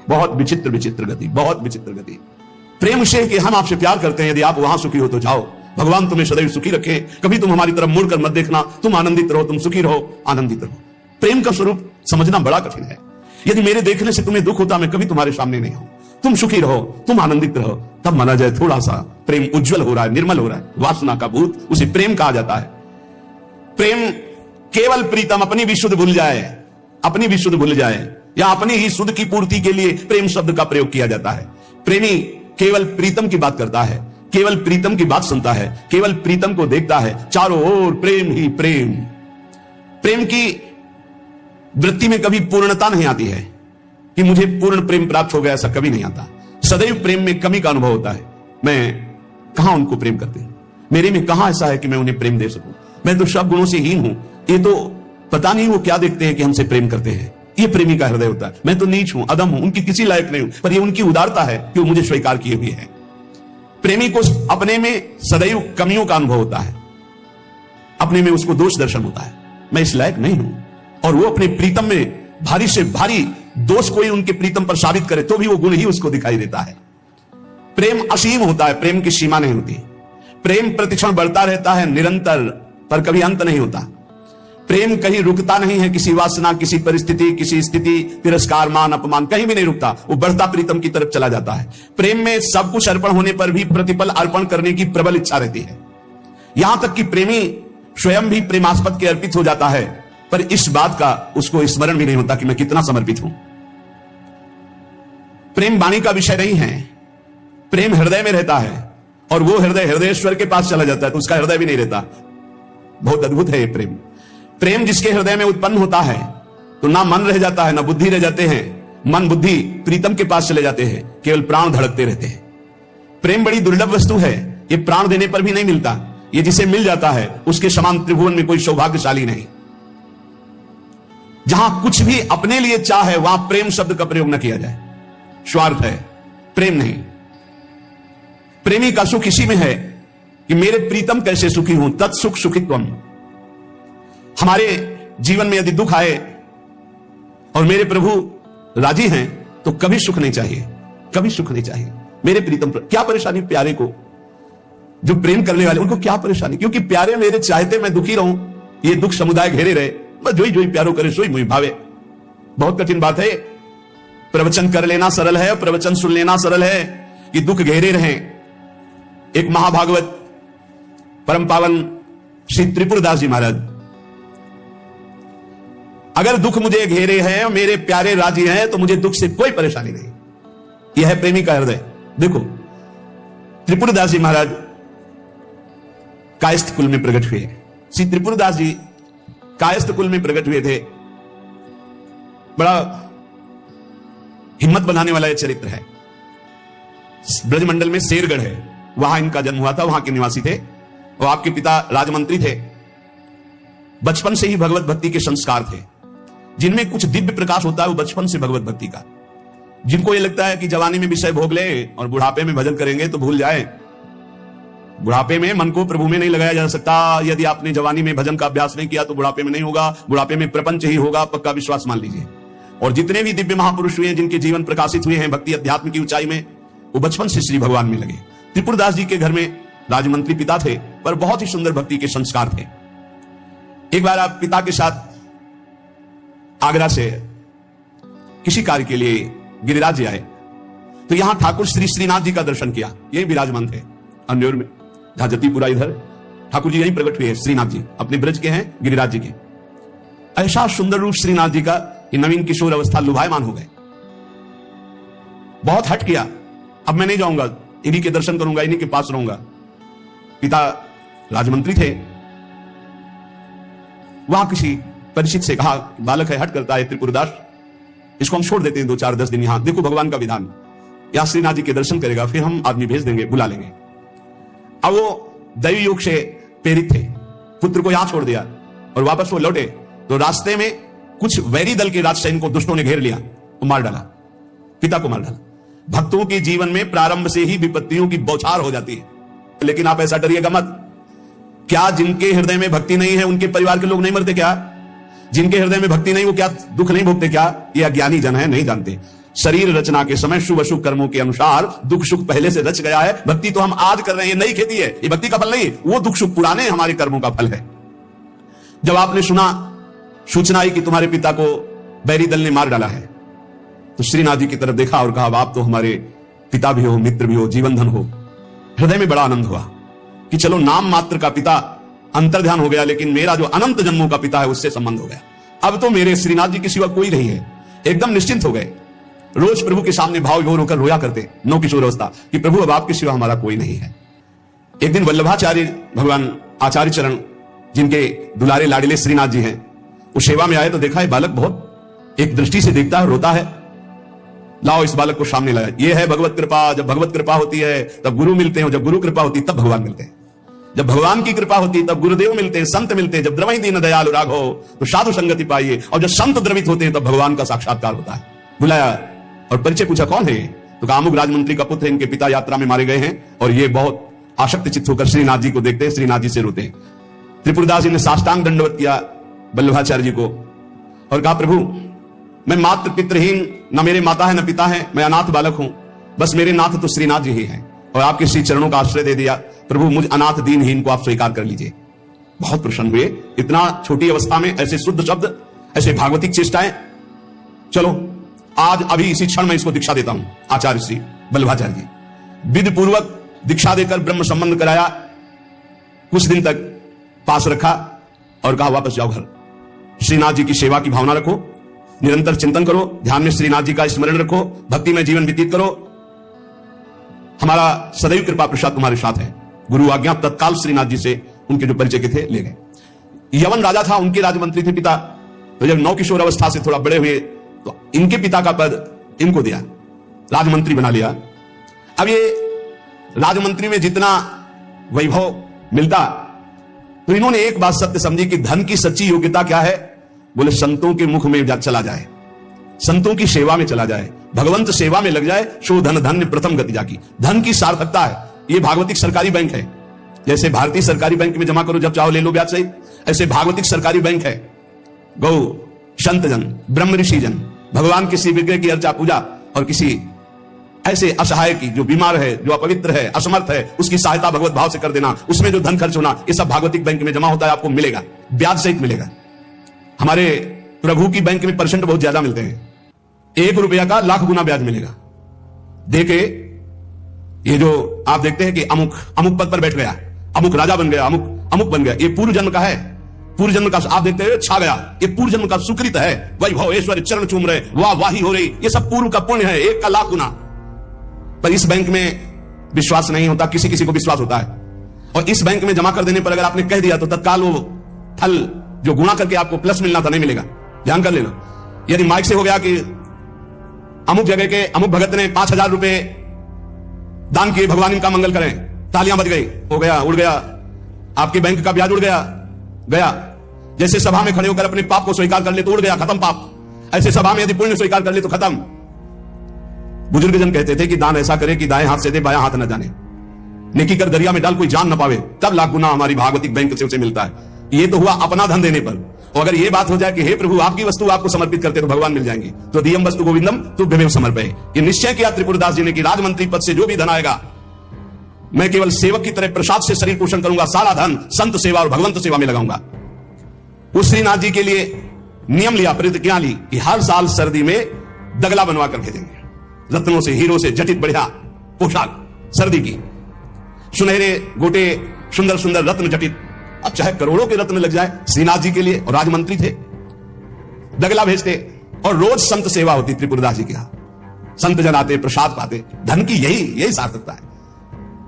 बहुत विचित्र विचित्र गति, बहुत विचित्र गति। प्रेम से कि हम आपसे प्यार करते हैं, यदि आप वहां सुखी हो तो जाओ, भगवान तुम्हें सदैव सुखी रखे, कभी तुम हमारी तरफ मुड़कर मत देखना, तुम आनंदित रहो, तुम सुखी रहो, आनंदित रहो। प्रेम का स्वरूप समझना बड़ा कठिन है। यदि मेरे देखने से तुम्हें दुख होता, मैं कभी तुम्हारे सामने नहीं हूं, तुम सुखी रहो, तुम आनंदित रहो, तब माना जाए थोड़ा सा प्रेम उज्जवल हो रहा है, निर्मल हो रहा है। वासना का भूत, उसे प्रेम कहा जाता है। प्रेम केवल प्रीतम अपनी भी शुद्ध भूल जाए, अपनी भी शुद्ध भूल जाए, या अपनी ही शुद्ध की पूर्ति के लिए प्रेम शब्द का प्रयोग किया जाता है। प्रेमी केवल प्रीतम की बात करता है, केवल प्रीतम की बात सुनता है, केवल प्रीतम को देखता है, चारों ओर प्रेम ही प्रेम। प्रेम की वृत्ति में कभी पूर्णता नहीं आती है कि मुझे पूर्ण प्रेम प्राप्त हो गया, ऐसा कभी नहीं आता। सदैव प्रेम में कमी का अनुभव होता है। मैं कहां उनको प्रेम करती हूं, मेरे में कहां ऐसा है कि मैं उन्हें प्रेम दे सकूं। मैं तो सब गुणों से हीन हूं, ये तो पता नहीं वो क्या देखते हैं कि हमसे प्रेम करते हैं। ये प्रेमी का हृदय होता है। मैं तो नीच हूं, अदम हूं, उनकी किसी लायक नहीं हूं, पर ये उनकी उदारता है कि वो मुझे स्वीकार किए हुए हैं। प्रेमी को अपने में सदैव कमियों का अनुभव होता है, अपने में उसको दोष दर्शन होता है, मैं इस लायक नहीं हूं। और वो अपने प्रीतम में भारी से भारी दोष कोई उनके प्रीतम पर साबित करे तो भी वो गुण ही उसको दिखाई देता है। प्रेम असीम होता है, प्रेम की सीमा नहीं होती। प्रेम प्रतिक्षण बढ़ता रहता है निरंतर, पर कभी अंत नहीं होता। प्रेम कहीं रुकता नहीं है, किसी वासना, किसी परिस्थिति, किसी स्थिति, तिरस्कार, मान, अपमान, कहीं भी नहीं रुकता। वो बढ़ता प्रीतम की तरफ चला जाता है। प्रेम में सब कुछ अर्पण होने पर भी प्रतिफल अर्पण करने की प्रबल इच्छा रहती है। यहां तक कि प्रेमी स्वयं भी प्रेमास्पद के अर्पित हो जाता है, पर इस बात का उसको स्मरण भी नहीं होता कि मैं कितना समर्पित हूं। प्रेम वाणी का विषय नहीं है, प्रेम हृदय में रहता है, और वो हृदय हृदयेश्वर के पास चला जाता है तो उसका हृदय भी नहीं रहता। बहुत अद्भुत है ये प्रेम। प्रेम जिसके हृदय में उत्पन्न होता है तो ना मन रह जाता है, ना बुद्धि रह जाते हैं। मन बुद्धि प्रीतम के पास चले जाते हैं, केवल प्राण धड़कते रहते हैं। प्रेम बड़ी दुर्लभ वस्तु है, ये प्राण देने पर भी नहीं मिलता। ये जिसे मिल जाता है उसके समान त्रिभुवन में कोई सौभाग्यशाली नहीं। जहां कुछ भी अपने लिए चाहे वहां प्रेम शब्द का प्रयोग न किया जाए। स्वार्थ है, प्रेम नहीं। प्रेमी का सुख इसी में है कि मेरे प्रीतम कैसे सुखी हूं, तत्सुख सुखित्वम। हमारे जीवन में यदि दुख आए और मेरे प्रभु राजी हैं तो कभी सुख नहीं चाहिए, कभी सुख नहीं चाहिए। मेरे प्रीतम क्या परेशानी प्यारे को, जो प्रेम करने वाले उनको क्या परेशानी, क्योंकि प्यारे मेरे चाहते मैं दुखी रहूं, ये दुख समुदाय घेरे रहे, बस जोई जोई प्यारो करे सोई मुई भावे। बहुत कठिन बात है। प्रवचन कर लेना सरल है, प्रवचन सुन लेना सरल है, कि दुख घेरे रहे। एक महाभागवत परम पावन श्री त्रिपुरदास जी महाराज, अगर दुख मुझे घेरे हैं, मेरे प्यारे राजी हैं, तो मुझे दुख से कोई परेशानी नहीं। यह है प्रेमी का हृदय। देखो त्रिपुरदास जी महाराज कायस्थ कुल में प्रकट हुए। श्री त्रिपुरदास जी कायस्थ कुल में प्रकट हुए थे। बड़ा हिम्मत बनाने वाला यह चरित्र है। ब्रजमंडल में शेरगढ़ है, वहां इनका जन्म हुआ था, वहां के निवासी थे, और आपके पिता राजमंत्री थे। बचपन से ही भगवत भक्ति के संस्कार थे। जिनमें कुछ दिव्य प्रकाश होता है वो बचपन से भगवत भक्ति का। जिनको ये लगता है कि जवानी में विषय भोग ले और बुढ़ापे में भजन करेंगे तो भूल जाए। बुढ़ापे में मन को प्रभु में नहीं लगाया जा सकता। यदि आपने जवानी में भजन का अभ्यास नहीं किया तो बुढ़ापे में नहीं होगा, बुढ़ापे में प्रपंच ही होगा, पक्का विश्वास मान लीजिए। और जितने भी दिव्य महापुरुष हुए हैं, जिनके जीवन प्रकाशित हुए हैं भक्ति अध्यात्म की ऊंचाई में, वो बचपन से श्री भगवान में लगे। त्रिपुरदास जी के घर में राजमंत्री पिता थे, पर बहुत ही सुंदर भक्ति के संस्कार थे। एक बार आप पिता के साथ आगरा से किसी कार्य के लिए गिरिराज जी आए, तो यहां ठाकुर श्री श्रीनाथ जी का दर्शन किया। यही विराजमान थे अन्योर में, जहां जतीपुरा इधर ठाकुर जी यहीं प्रकट हुए हैं। श्रीनाथ जी अपने ब्रज के हैं, गिरिराज जी के। ऐसा सुंदर रूप श्रीनाथ जी का कि नवीन किशोर अवस्था लुभायमान हो गए। बहुत हट किया, अब मैं नहीं जाऊंगा, इन्हीं के दर्शन करूंगा, इन्हीं के पास रहूंगा। पिता राजमंत्री थे। वहां किसी परिचित से कहा, बालक है, हट करता है त्रिपुरदास, इसको हम छोड़ देते हैं 2-4-10 दिन यहां, देखो भगवान का विधान, यहां श्रीनाथ जी के दर्शन करेगा, फिर हम आदमी भेज देंगे, बुला लेंगे। अब वो दैवी योग से प्रेरित थे, पुत्र को यहां छोड़ दिया और वापस वो लौटे तो रास्ते में कुछ वैरी दल के राजसैनिक को दुष्टों ने घेर लिया, वो मार डाला, पिता को मार डाला। भक्तों के जीवन में प्रारंभ से ही विपत्तियों की बौछार हो जाती है, लेकिन आप ऐसा डरिएगा मत। क्या जिनके हृदय में भक्ति नहीं है उनके परिवार के लोग नहीं मरते क्या? जिनके हृदय में भक्ति नहीं वो क्या दुख नहीं भोगते क्या? ये अज्ञानी जन है, नहीं जानते। शरीर रचना के समय शुभ अशुभ कर्मों के अनुसार दुख सुख पहले से रच गया है। भक्ति तो हम आज कर रहे हैं, नई खेती है, ये भक्ति का फल नहीं, वो दुख सुख पुराने हमारे कर्मों का फल है। जब आपने सुना, सूचना आई कि तुम्हारे पिता को बैरी दल ने मार डाला है, तो श्रीनाथ जी की तरफ देखा और कहा, आप तो हमारे पिता भी हो, मित्र भी हो, जीवन धन हो। हृदय में बड़ा आनंद हुआ कि चलो नाम मात्र का पिता अंतर्ध्यान हो गया, लेकिन मेरा जो अनंत जन्मों का पिता है उससे संबंध हो गया। अब तो मेरे श्रीनाथ जी के सिवा कोई नहीं है। एकदम निश्चिंत हो गए। रोज प्रभु के सामने भाव विभोर होकर रोया करते, नौ किशोर अवस्था, कि प्रभु अब आपके सिवा हमारा कोई नहीं है। एक दिन वल्लभाचार्य भगवान आचार्य चरण, जिनके दुलारे लाडले श्रीनाथ जी हैं, वो सेवा में आए तो देखा है बालक बहुत एक दृष्टि से देखता है, रोता है। लाओ इस बालक को सामने लाया। ये है भगवत कृपा। जब भगवत कृपा होती है तब गुरु मिलते हैं, जब गुरु कृपा होती है तब भगवान मिलते हैं। जब भगवान की कृपा होती है तब गुरुदेव मिलते हैं, संत मिलते हैं। जब द्रवहि दीन दयालु राघो तो साधु संगति पाइए। और जब संत द्रवित होते हैं तब भगवान का साक्षात्कार होता है। बुलाया और परिचय पूछा, कौन है? तो कामुक राजमंत्री का पुत्र है, इनके पिता यात्रा में मारे गए हैं। और ये बहुत आसक्त चित्त होकर श्रीनाथ जी को देखते हैं, श्रीनाथ जी से रोते हैं। त्रिपुरदास जी ने साष्टांग दंडवत किया वल्लभाचार्य जी को और कहा, प्रभु मैं मात्र पितृहीन, न मेरे माता है न पिता है, मैं अनाथ बालक हूं, बस मेरे नाथ तो श्रीनाथ जी ही हैं। और आपके श्री चरणों का आश्रय दे दिया, प्रभु मुझ अनाथ दीनहीन को आप स्वीकार कर लीजिए। बहुत प्रसन्न हुए। इतना छोटी अवस्था में ऐसे शुद्ध शब्द, ऐसे भागवतिक चेष्टाएं। चलो आज अभी इसी क्षण में इसको दीक्षा देता हूं। आचार्य श्री वल्लभाचार्य जी विधि पूर्वक दीक्षा देकर ब्रह्म संबंध कराया। कुछ दिन तक पास रखा और कहा, वापस जाओ घर। श्रीनाथ जी की सेवा की भावना रखो, निरंतर चिंतन करो, ध्यान में श्रीनाथ जी का स्मरण रखो, भक्ति में जीवन व्यतीत करो। हमारा सदैव कृपा प्रसाद तुम्हारे साथ है। गुरु आज्ञा तत्काल श्रीनाथ जी से उनके जो परिचय के थे ले गए। यवन राजा था, उनके राजमंत्री थे पिता। तो जब नौ किशोर अवस्था से थोड़ा बड़े हुए तो इनके पिता का पद इनको दिया, राजमंत्री बना लिया। अब ये राजमंत्री में जितना वैभव मिलता, तो इन्होंने एक बात सत्य समझी कि धन की सच्ची योग्यता क्या है? बोले संतों के मुख में चला जाए, संतों की सेवा में चला जाए, भगवंत सेवा में लग जाए, सो धन धन्य प्रथम गति जाकी। धन की सार्थकता है। ये भागवतिक सरकारी बैंक है। जैसे भारतीय सरकारी बैंक में जमा करो जब चाहो ले लो ब्याज सहित, ऐसे भागवतिक सरकारी बैंक है। गौ संत जन, ब्रह्म ऋषि जन, भगवान किसी विग्रह की अर्चा पूजा और किसी ऐसे असहाय की, जो बीमार है, जो अपवित्र है, असमर्थ है, उसकी सहायता भगवत भाव से कर देना, उसमें जो धन खर्च होना, ये सब भागवतिक बैंक में जमा होता है, आपको मिलेगा, ब्याज सहित मिलेगा। हमारे प्रभु की बैंक में परसेंट बहुत ज्यादा मिलते हैं, 1 रुपया का लाख गुना ब्याज मिलेगा। देखे ये जो आप देखते हैं कि अमुक अमुक पद पर बैठ गया, अमुक राजा बन गया, अमुक बन गया, ये पूर्व जन्म का है, पूर्व जन्म का आप देखते हैं छा गया, ये पूर्व जन्म का सुकृत है, वैभव ऐश्वर्य चरण चूम रहे, वाह वाही हो रही, ये सब पूर्व का पुण्य है, 1 का लाख गुना। पर इस बैंक में विश्वास नहीं होता, किसी किसी को विश्वास होता है, और इस बैंक में जमा कर देने पर अगर आपने कह दिया तो तत्काल वो फल जो गुणा करके आपको प्लस मिलना था नहीं मिलेगा। ध्यान कर लेना, यदि माइक से हो गया कि अमुक जगह के अमुक भगत ने 5,000 रुपए दान किए, भगवान इनका मंगल करें, तालियां बज गई, हो गया, उड़ गया, आपके बैंक का ब्याज उड़ गया, गया। जैसे सभा में खड़े होकर अपने पाप को स्वीकार कर ले तो उड़ गया, खत्म पाप। ऐसे सभा में यदि पुण्य स्वीकार कर ले तो खत्म। बुजुर्ग जन कहते थे कि दान ऐसा करे कि दाएं हाथ से दे, बायां हाथ न जाने, नेकी कर दरिया में डाल कोई जान न पावे, तब लाख गुना हमारी भागवतिक बैंक से उसे मिलता है। ये तो हुआ अपना धन देने पर, और अगर ये बात हो जाए कि हे प्रभु आपकी वस्तु आपको समर्पित करते तो भगवान मिल जाएंगे, तो दियम वस्तु गोविंदम तुभ्यमेव समर्पये। ये निश्चय किया त्रिपुरदास जी ने कि राजमंत्री पद से जो भी धन आएगा मैं केवल सेवक की तरह प्रसाद से शरीर पोषण करूंगा, सारा धन संत सेवा और भगवंत सेवा में लगाऊंगा। उस श्रीनाथ जी के लिए नियम लिया, प्रतिज्ञा ली कि हर साल सर्दी में दगला बनवा कर भेजेंगे, रत्नों से, हीरो से जटित बढ़िया पोशाक सर्दी की, सुनहरे गोटे, सुंदर सुंदर रत्न जटित, अब चाहे करोड़ों के रत्न लग जाए श्रीनाथ जी के लिए, और राजमंत्री थे, दगला भेजते, और रोज संत सेवा होती त्रिपुरदास जी के यहां, संत जन आते, प्रसाद पाते। धन की यही सार्थकता है।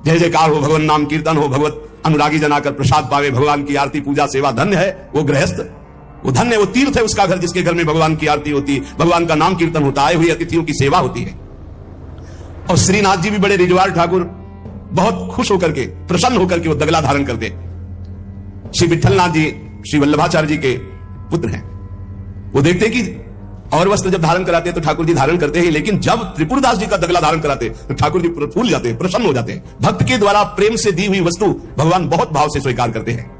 जय जयकार हो, भगवान नाम कीर्तन हो, भगवत अनुरागी जन आकर प्रसाद पावे, भगवान की आरती पूजा सेवा, धन्य है वो गृहस्थ, वो धन्य, वो तीर्थ है उसका घर जिसके घर में भगवान की आरती होती, भगवान का नाम कीर्तन होता, आए हुए अतिथियों की सेवा होती है। और श्रीनाथ जी भी बड़े रिजवार ठाकुर, बहुत खुश होकर के, प्रसन्न होकर के वो दगला धारण करते। श्री विठलनाथ जी श्री वल्लभाचार्य जी के पुत्र हैं, वो देखते कि और वस्त्र जब धारण कराते तो ठाकुर जी धारण करते हैं, लेकिन जब त्रिपुरदास जी का दगला धारण कराते तो ठाकुर जी फूल जाते, प्रसन्न हो जाते। भक्त के द्वारा प्रेम से दी हुई वस्तु भगवान बहुत भाव से स्वीकार करते हैं।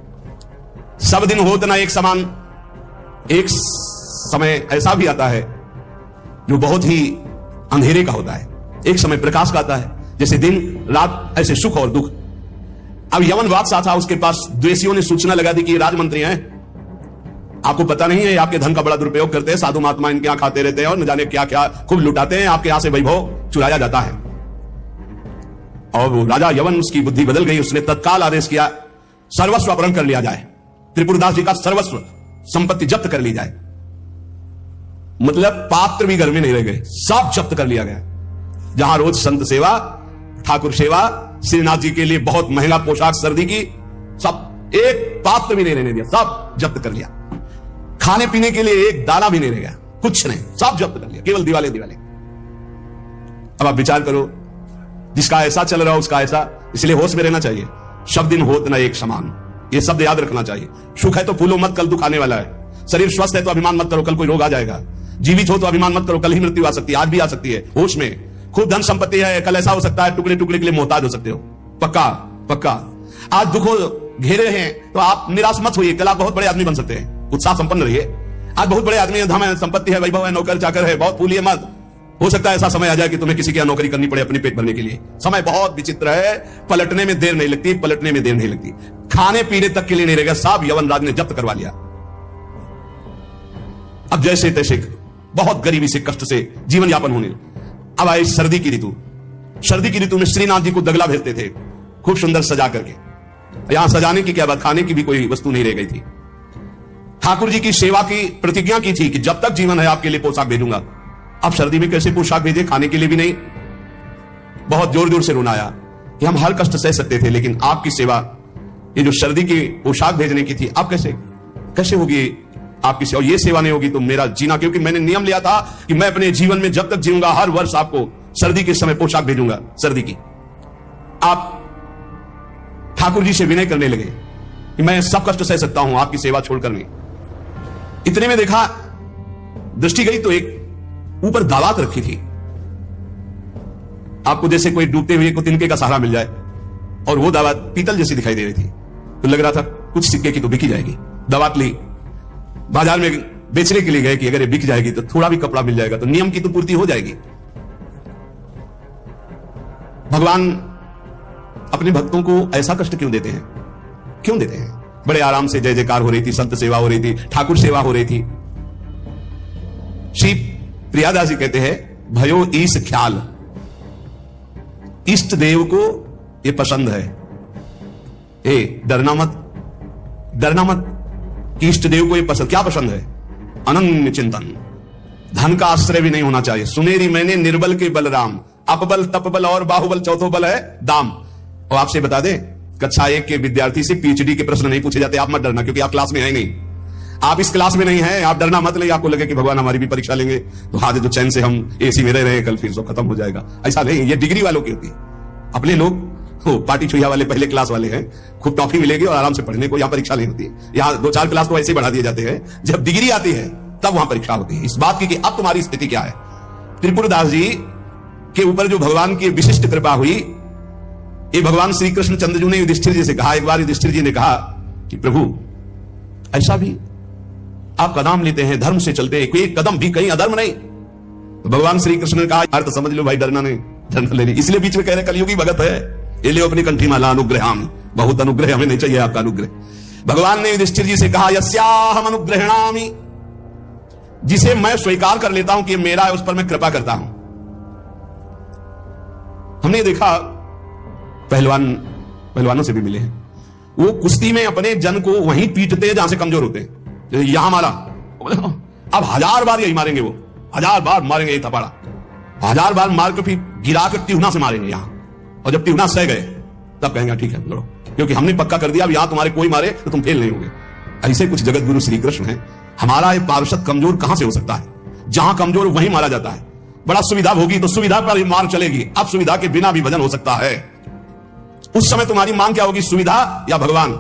सब दिन होत ना एक समान, एक समय ऐसा भी आता है जो बहुत ही अंधेरे का होता है, एक समय प्रकाश का आता है, जैसे दिन रात ऐसे सुख और दुख। अब यवन बादशाह था, उसके पास द्वेषियों ने सूचना लगा दी कि ये राजमंत्री हैं, आपको पता नहीं है आपके धन का बड़ा दुरुपयोग करते हैं, साधु महात्मा इनके यहां खाते रहते हैं और न जाने क्या क्या खूब लुटाते हैं, आपके यहां से वैभव चुराया जाता है। और वो राजा यवन, उसकी बुद्धि बदल गई, उसने तत्काल आदेश किया सर्वस्व अपहरण कर लिया जाए, त्रिपुरदास जी का सर्वस्व संपत्ति जब्त कर ली जाए। मतलब पात्र भी घर में नहीं रह गए, सब जब्त कर लिया गया। जहां रोज संत सेवा, ठाकुर सेवा, श्रीनाथ जी के लिए बहुत महंगा पोशाक सर्दी की, सब एक पात्र भी नहीं रहने दिया, सब जब्त कर लिया। खाने पीने के लिए एक दाना भी नहीं रह गया, कुछ नहीं, सब जब्त कर लिया, केवल दिवाले दिवाले। अब आप विचार करो, जिसका ऐसा चल रहा हो उसका ऐसा, इसलिए होश में रहना चाहिए। शब्द दिन होत ना एक समान, ये शब्द याद रखना चाहिए। सुख है तो फूलो मत, कल दुख आने वाला है। शरीर स्वस्थ है तो अभिमान मत करो, कल कोई रोग आ जाएगा। जीवित हो तो अभिमान मत करो, कल ही मृत्यु आ सकती है, आज भी आ सकती है। होश में, खूब धन संपत्ति है, कल ऐसा हो सकता है टुकड़े टुकड़े के लिए मोहताज हो सकते हो। पक्का पक्का। आज दुखों घेरे हैं तो आप निराश मत होइए, कल आप बहुत बड़े आदमी बन सकते हैं, उत्साह संपन्न रहिए। आज बहुत बड़े आदमी है, धन है, संपत्ति है, वैभव है, नौकर चाकर है, बहुत फूलिए मत। हो सकता है ऐसा समय आ जाए कि तुम्हें किसी की नौकरी करनी पड़े अपने पेट भरने के लिए। समय बहुत विचित्र है, पलटने में देर नहीं लगती, पलटने में देर नहीं लगती। खाने पीने तक के लिए नहीं रहेगा, सब यवन राज ने जब्त करवा लिया। अब जैसे तैसे बहुत गरीबी से, कष्ट से जीवन यापन होने। अब आई सर्दी की ऋतु। सर्दी की ऋतु में श्रीनाथ जी को दगला भेजते थे, खूब सुंदर सजा करके। यहां सजाने की क्या बात, खाने की भी कोई वस्तु नहीं रह गई थी। ठाकुर जी की सेवा की प्रतिज्ञा की थी कि जब तक जीवन है आपके लिए पोशाक भेजूंगा। अब सर्दी में कैसे पोशाक भेजे, खाने के लिए भी नहीं। बहुत जोर जोर से रोनाया कि हम हर कष्ट सह सकते थे, लेकिन आपकी सेवा, ये जो सर्दी की पोशाक भेजने की थी, अब कैसे होगी आपकी सेवा? ये सेवा नहीं होगी तो मेरा जीना, क्योंकि मैंने नियम लिया था कि मैं अपने जीवन में जब तक जीऊंगा हर वर्ष आपको सर्दी के समय पोशाक भेजूंगा सर्दी की। आप ठाकुर जी से विनय करने लगे कि मैं सब कष्ट सह सकता हूं आपकी सेवा छोड़कर नहीं। इतने में देखा, दृष्टि गई तो एक ऊपर दावात रखी थी। आपको जैसे कोई डूबते हुए को तिनके का सहारा मिल जाए, और वो दावात पीतल जैसी दिखाई दे रही थी, तो लग रहा था कुछ सिक्के की तो बिकी जाएगी। दावात ली, बाजार में बेचने के लिए गए कि अगर ये बिक जाएगी तो थोड़ा भी कपड़ा मिल जाएगा तो नियम की तो पूर्ति हो जाएगी। भगवान अपने भक्तों को ऐसा कष्ट क्यों देते हैं? क्यों देते हैं? बड़े आराम से जय जयकार हो रही थी, संत सेवा हो रही थी, ठाकुर सेवा हो रही थी। श्री प्रियादास जी कहते हैं, भयो ईश ख्याल, इष्ट देव को ये पसंद है। डरना मत, डरना मत कि इष्ट देव को ये पसंद, क्या पसंद है? अनन्य चिंतन, धन का आश्रय भी नहीं होना चाहिए। सुनेरी मैंने निर्बल के बलराम, अपबल तपबल और बाहुबल, चौथो बल है दाम। और आपसे बता दें, कक्षा 1 के विद्यार्थी से पीएचडी के प्रश्न नहीं पूछे जाते। आप मत डरना, क्योंकि आप क्लास में है नहीं, आप इस क्लास में नहीं है, आप डरना मत। ले आपको लगे कि भगवान हमारी भी परीक्षा लेंगे तो आज तो चैन से हम एसी में रह रहे हैं, कल फिर सब खत्म हो जाएगा। ऐसा नहीं, ये डिग्री वालों की होती है। अपने लोग पार्टी छुइया वाले पहले क्लास वाले हैं, खूब टॉफी मिलेगी और आराम से पढ़ने को, यहां परीक्षा नहीं होती है। यहां 2-4 क्लास तो ऐसे ही बढ़ा दिए जाते हैं, जब डिग्री आती है तब वहां परीक्षा होती है, इस बात की कि अब तुम्हारी स्थिति क्या है। त्रिपुरदास जी के ऊपर जो भगवान की विशिष्ट कृपा हुई, ये भगवान श्री कृष्ण चंद्रजू ने युधिष्ठिर जी से कहा। एक बार युधिष्ठिर जी ने कहा कि प्रभु, ऐसा भी आप कदम लेते हैं, धर्म से चलते हैं, कोई कदम भी कहीं अधर्म नहीं। तो भगवान श्री कृष्ण ने कहा, अर्थ समझ लो भाई, डरना नहीं, डरना लेनी। इसलिए बीच में कह रहे कलयुगी भगत है, ये लियो अपनी कंठी माला अनुग्रहाम, बहुत अनुग्रह, हमें नहीं चाहिए आपका अनुग्रह। भगवान ने युधिष्ठिर जी से कहा, यस्याहम अनुग्रहणामि, जिसे मैं स्वीकार कर लेता हूं कि ये मेरा है, उस पर मैं कृपा करता हूं। हमने देखा पहलवानों से भी मिले हैं, वो कुश्ती में अपने जन को वहीं पीटते हैं जहां से कमजोर होते हैं। यहां मारा, अब 1000 बार यही मारेंगे, वो 1000 बार मारेंगे ये थपाड़ा, 1000 बार मार के फिर गिरा कर टिहुना से मारेंगे यहां, और जब टिहुना सह गए तब कहेंगे ठीक है लड़ो, क्योंकि हमने पक्का कर दिया अब यहां तुम्हारे कोई मारे तो तुम फेल नहीं होगे। ऐसे कुछ जगत गुरु श्री कृष्ण है। हमारा ये पार्षद कमजोर कहां से हो सकता है? जहां कमजोर वहीं मारा जाता है। बड़ा सुविधा होगी तो सुविधा पर मार चलेगी, अब सुविधा के बिना भी भजन हो सकता है। उस समय तुम्हारी मांग क्या होगी, सुविधा या भगवान?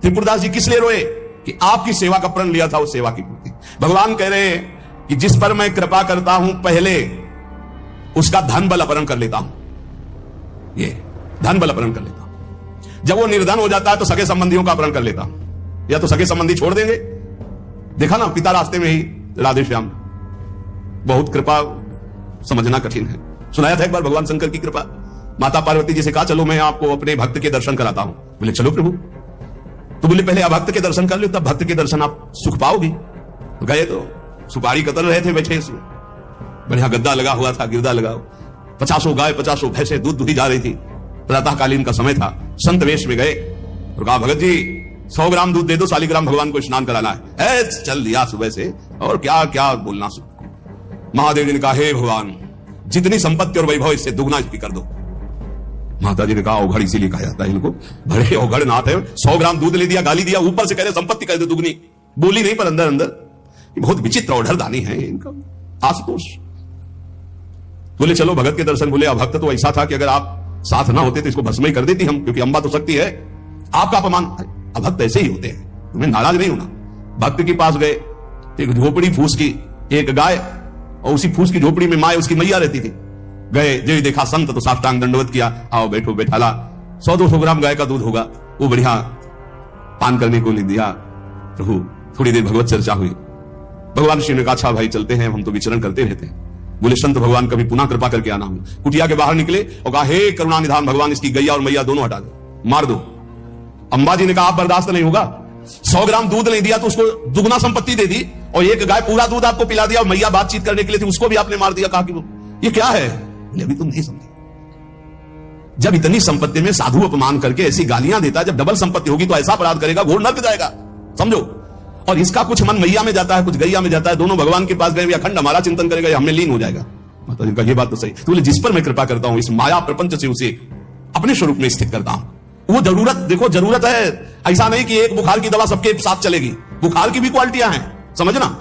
त्रिपुरदास जी किस लिए रोए? कि आपकी सेवा का प्रण लिया था, उस सेवा की पूर्ति। भगवान कह रहे हैं कि जिस पर मैं कृपा करता हूं पहले उसका धन बल अपहरण कर लेता हूं, ये धन बल अपहरण कर लेता हूं। जब वो निर्धन हो जाता है तो सगे संबंधियों का अपहरण कर लेता हूं, या तो सगे संबंधी छोड़ देंगे। देखा ना, पिता रास्ते में ही राधे श्याम, बहुत कृपा समझना कठिन है। सुनाया था एक बार भगवान शंकर की कृपा। माता पार्वती जी से कहा, चलो मैं आपको अपने भक्त के दर्शन कराता हूं। बोले चलो प्रभु। तो बोले पहले आप भक्त के दर्शन कर लो, तब भक्त के दर्शन आप सुख पाओगी। तो गए तो सुपारी कतर रहे थे बैठे, इसमें बढ़िया गद्दा लगा हुआ था, गिरदा लगा, 50 गाय 50 भैंसे दूध दुही जा रही थी। प्रातःकालीन का समय था, संत वेश में गए और कहा, भगत जी 100 ग्राम दूध दे दो, शालिग्राम भगवान को स्नान कराना है। चल दिया सुबह से, और क्या क्या बोलना। महादेव जी ने कहा, हे भगवान, जितनी संपत्ति और वैभव इससे दुगना इसकी कर दो। माता जी ने कहा, औघड़ इसीलिए कहा जाता है इनको, बड़े औघड़ नाथ है। 100 ग्राम दूध ले दिया, गाली दिया, ऊपर से कह रहे संपत्ति कर दो दुगनी। बोली नहीं पर अंदर अंदर बहुत विचित्र औढ़ दानी है इनका। आशुतोष बोले चलो भगत के दर्शन। बोले अभक्त तो ऐसा था कि अगर आप साथ ना होते तो इसको भस्म ही कर देती हम, क्योंकि अम्बा तो शक्ति है, आपका अपमान। अभक्त ऐसे ही होते हैं, तुम्हें नाराज नहीं होना। भक्त के पास गए, एक झोपड़ी फूस की, एक गाय, और उसी फूस की झोपड़ी में माए उसकी मैया रहती थी। गए, जो देखा संत तो साष्टांग दंडवत किया, आओ बैठो, बैठाला। 100-200 ग्राम गाय का दूध होगा, वो बढ़िया पान करने को ले दिया। प्रभु थोड़ी देर भगवत चर्चा हुई। भगवान श्री ने कहा, अच्छा भाई चलते हैं, हम तो विचरण करते रहते हैं। बोले संत भगवान कभी पुनः कृपा करके आना। हूं कुटिया के बाहर निकले और कहा, हे करुणा निधान भगवान, इसकी गैया और मैया दोनों हटा दो, मार दो। अंबाजी ने कहा, आप बर्दाश्त नहीं होगा। 100 ग्राम दूध नहीं दिया तो उसको दुगना संपत्ति दे दी, और एक गाय पूरा दूध आपको पिला दिया, और मैया बातचीत करने के लिए थी, उसको भी आपने मार दिया। कहा कि ये क्या है? बोले अभी तुम नहीं समझे। जब इतनी संपत्ति में साधु अपमान करके ऐसी गालियां देता है, जब डबल संपत्ति होगी तो ऐसा अपराध करेगा, घोर नर्क जाएगा, समझो। और इसका कुछ मन मैया में जाता है, कुछ गैया में जाता है, दोनों भगवान के पास गए, अखंड हमारा चिंतन करेगा, हमने लीन हो जाएगा। माता जी का ये बात तो सही। तो बोले जिस पर मैं कृपा करता हूं, इस माया प्रपंच से उसे अपने स्वरूप में स्थित करता हूं। वो जरूरत, देखो जरूरत है, ऐसा नहीं कि एक बुखार की दवा सबके साथ चलेगी। बुखार की भी क्वालिटियां हैं, समझना।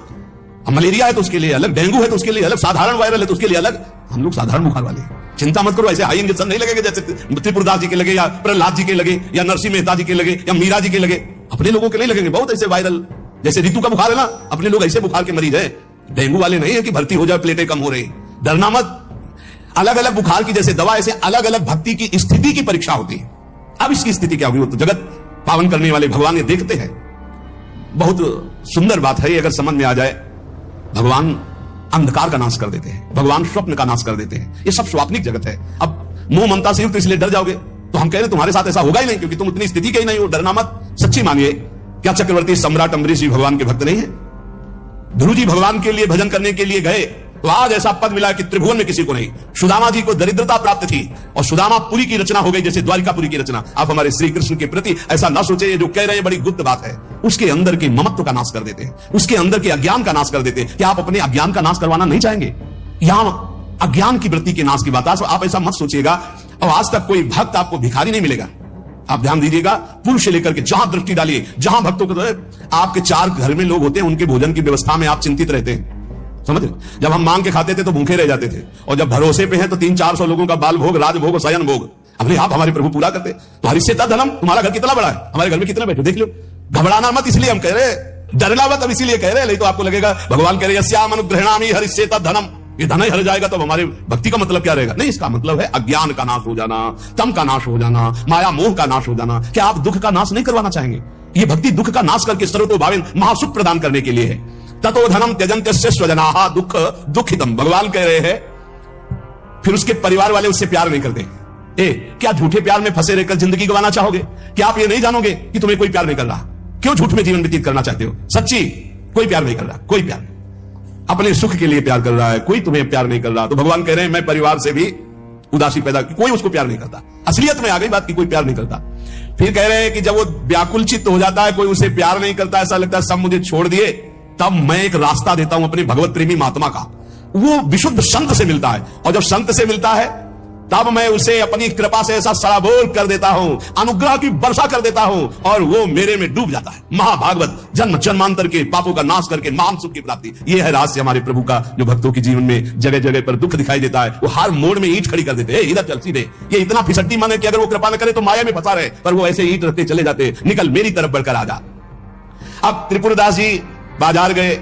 मलेरिया है तो उसके लिए अलग, डेंगू है तो उसके लिए अलग, साधारण वायरल है तो उसके लिए अलग। हम लोग साधारण बुखार वाले, चिंता मत करो। ऐसे हाई इंजेक्शन नहीं लगेगा जैसे त्रिपुरदास जी के लगे, या प्रहलाद जी के लगे, या नरसिंह मेहता जी के लगे, या मीरा जी के लगे। अपने लोगों के नहीं लगेंगे। बहुत ऐसे वायरल, जैसे ऋतु का बुखार है ना, अपने लोग ऐसे बुखार के मरीज है। डेंगू वाले नहीं है कि भर्ती हो जाए, प्लेटें कम हो रही, डरना मत। अलग अलग बुखार की जैसे दवा, ऐसे अलग अलग भक्ति की स्थिति की परीक्षा होती है। अब इसकी स्थिति क्या होगी, वो तो जगत पावन करने वाले भगवान ये देखते हैं। बहुत सुंदर बात है ये, अगर समझ में आ जाए। भगवान अंधकार का नाश कर देते हैं, भगवान स्वप्न का नाश कर देते हैं। ये सब स्वाप्निक जगत है। अब मोह ममता से युक्त, इसलिए डर जाओगे। तो हम कह रहे तुम्हारे साथ ऐसा होगा ही नहीं, क्योंकि तुम उतनी स्थिति के ही नहीं हो, डरना मत, सच्ची मानिए। क्या चक्रवर्ती सम्राट अम्बरीश जी भगवान के भक्त नहीं है? ध्रुव जी भगवान के लिए भजन करने के लिए गए तो आज ऐसा पद मिला कि त्रिभुवन में किसी को नहीं। सुदामा जी को दरिद्रता प्राप्त थी और सुदामापुरी की रचना हो गई, जैसे द्वारिकापुरी की रचना। आप हमारे श्री कृष्ण के प्रति ऐसा ना सोचे, ये जो कह रहे हैं बड़ी गुप्त बात है। उसके अंदर के ममत्व का नाश कर देते हैं, उसके अंदर के अज्ञान का नाश कर देते हैं। क्या आप अपने अज्ञान का नाश करवाना नहीं चाहेंगे? यहां अज्ञान की वृत्ति के नाश की बात। आप ऐसा मत सोचिएगा। और आज तक कोई भक्त आपको भिखारी नहीं मिलेगा। आप ध्यान दीजिएगा, पुरुष से लेकर के जहां दृष्टि डालिए, जहां भक्तों को, आपके 4 घर में लोग होते हैं, उनके भोजन की व्यवस्था में आप चिंतित रहते हैं, समझ रहे? जब हम मांग के खाते थे तो भूखे रह जाते थे, और जब भरोसे पे हैं तो 300-400 लोगों का बाल भोग, राजभोग और शयन भोग अपने आप हमारे प्रभु पूरा करते। तो हरिष्य धनम, तुम्हारा घर कितना बड़ा है, हमारे घर में कितने बैठे देख लो। घबराना मत, इसलिए हम कह रहे, डरना मत, अब इसीलिए कह रहे। नहीं तो आपको लगेगा भगवान कह रहे यस्याम अनुग्रहणामि हरिष्य धनम, ये धन ही हर जाएगा तो हमारे भक्ति का मतलब क्या रहेगा? नहीं, इसका मतलब है अज्ञान का नाश हो जाना, तम का नाश हो जाना, माया मोह का नाश हो जाना। क्या आप दुख का नाश नहीं करवाना चाहेंगे? ये भक्ति दुख का नाश करके सर्वतोभावेन महासुख प्रदान करने के लिए है। ततो धनम त्यजन्त्यस्य स्वजनाः दुख दुखितम, भगवान कह रहे हैं। फिर उसके परिवार वाले उससे प्यार नहीं करते। क्या झूठे प्यार में फंसे रहकर जिंदगी गंवाना चाहोगे? क्या आप ये नहीं जानोगे कि तुम्हें कोई प्यार नहीं कर रहा? क्यों झूठ में जीवन व्यतीत करना चाहते हो? सच्ची कोई प्यार नहीं कर रहा, कोई प्यार नहीं, अपने सुख के लिए प्यार कर रहा है, कोई तुम्हें प्यार नहीं कर रहा। तो भगवान कह रहे हैं मैं परिवार से भी उदासी पैदा की, कोई उसको प्यार नहीं करता। असलियत में आ गई बात की कोई प्यार नहीं करता। फिर कह रहे हैं कि जब वो व्याकुल चित्त हो जाता है, कोई उसे प्यार नहीं करता, ऐसा लगता है सब मुझे छोड़ दिए, तब मैं एक रास्ता देता हूं अपने भगवत प्रेमी महात्मा का। वो विशुद्ध संत से मिलता है, और जब संत से मिलता है तब मैं उसे अपनी कृपा से ऐसा सराबोर कर देता हूं, अनुग्रह की वर्षा कर देता हूं, और वो मेरे में डूब जाता है। महाभागवत, जन्म जन्मांतर के पापों का नाश करके महान सुख की प्राप्ति। ये है रहस्य हमारे प्रभु का, जो भक्तों के जीवन में जगह जगह पर दुख दिखाई देता है। वो हर मोड़ में ईंट खड़ी कर देते हैं, इधर चल सीधे। ये इतना फिसड्डी मन है कि अगर वो कृपा न करे तो माया में फंसा रहे, पर वो ऐसे ईंट रखते चले जाते, निकल मेरी तरफ बढ़कर आ जा। अब त्रिपुरदास जी बाजार गए,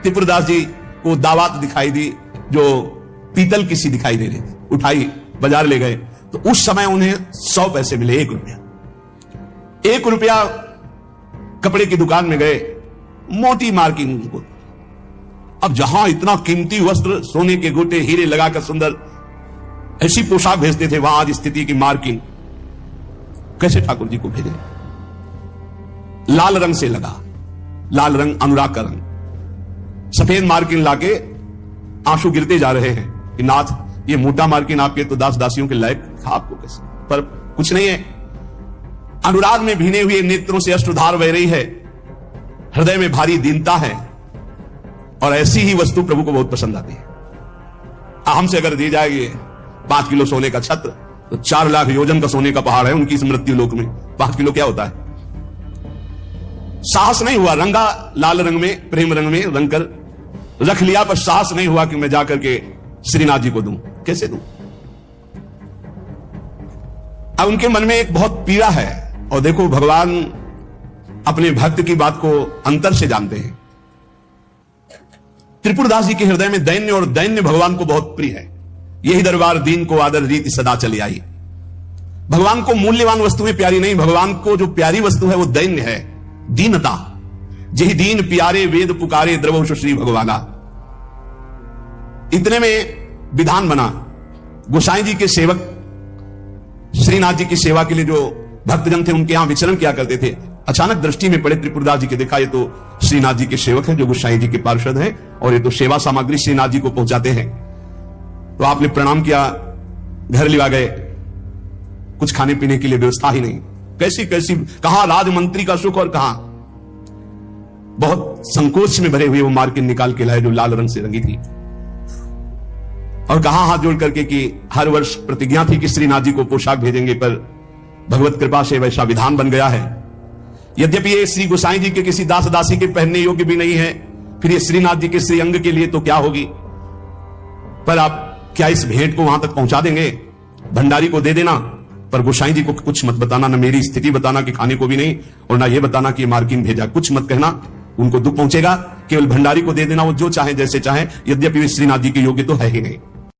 त्रिपुरदास जी को दावत दिखाई दी, जो पीतल की सी दिखाई दे रही थी, उठाई बाजार ले गए। तो उस समय उन्हें 100 पैसे मिले, 1 रुपया। 1 रुपया कपड़े की दुकान में गए, मोटी मार्किंग उनको। अब जहां इतना कीमती वस्त्र, सोने के गोटे, हीरे लगाकर सुंदर ऐसी पोशाक भेजते थे, वहां आज स्थिति की मार्किंग कैसे ठाकुर जी को भेजे? लाल रंग से लगा, लाल रंग अनुराग का रंग, सफेद मार्किंग लाके आंसू गिरते जा रहे हैं कि नाथ ये मोटा मार्किन आपके तो दास दासियों के लायक था, आपको कैसे? पर कुछ नहीं है। अनुराग में भीने हुए नेत्रों से अश्रुधार बह रही है, हृदय में भारी दीनता है, और ऐसी ही वस्तु प्रभु को बहुत पसंद आती है। हमसे अगर दी जाएगी 5 किलो सोने का छत्र, तो 4 लाख योजन का सोने का पहाड़ है उनकी स्मृति लोक में। 5 किलो क्या होता है? साहस नहीं हुआ, रंगा लाल रंग में, प्रेम रंग में रंग कर रख लिया, पर साहस नहीं हुआ कि मैं जाकर के श्रीनाथ जी को दूं। कैसे दूं? अब उनके मन में एक बहुत पीड़ा है, और देखो भगवान अपने भक्त की बात को अंतर से जानते हैं। त्रिपुरदास जी के हृदय में दैन्य, और दैन्य भगवान को बहुत प्रिय है। यही दरबार दीन को आदर रीति सदा चली आई। भगवान को मूल्यवान वस्तुएं प्यारी नहीं, भगवान को जो प्यारी वस्तु है वो दैन्य है, दीनता। जही दीन प्यारे वेद पुकारे द्रवशु श्री भगवाना। इतने में विधान बना, गोसाई जी के सेवक श्रीनाथ जी की सेवा के लिए जो भक्तजन थे उनके यहां विचरण किया करते थे, अचानक दृष्टि में पड़े त्रिपुरदास जी के, देखा ये तो श्रीनाथ जी के सेवक हैं, जो गोसाई जी के पार्षद हैं, और ये तो सेवा सामग्री श्रीनाथ जी को पहुंचाते हैं। तो आपने प्रणाम किया, घर लिवा गए, कुछ खाने पीने के लिए व्यवस्था ही नहीं। कैसी कैसी, कहां राजमंत्री का सुख और कहां, बहुत संकोच में भरे हुए वो मार्किन निकाल के लाए जो लाल रंग से रंगी थी, और कहा हाथ जोड़ करके कि हर वर्ष प्रतिज्ञा थी कि श्रीनाथ जी को पोशाक भेजेंगे, पर भगवत कृपा से वैसा विधान बन गया है। यद्यपि ये श्री गोसाई जी के किसी दास दासी के पहनने योग्य भी नहीं है, फिर ये श्रीनाथ जी के श्री अंग के लिए तो क्या होगी, पर आप क्या इस भेंट को वहां तक पहुंचा देंगे? भंडारी को दे देना, पर गोसाई जी को कुछ मत बताना, न मेरी स्थिति बताना कि खाने को भी नहीं, और ना ये बताना कि मार्किन भेजा, कुछ मत कहना, उनको दुख पहुंचेगा। केवल भंडारी को दे देना, वो जो चाहे जैसे चाहे, यद्यपि श्रीनाथ जी के योग्य तो है ही नहीं।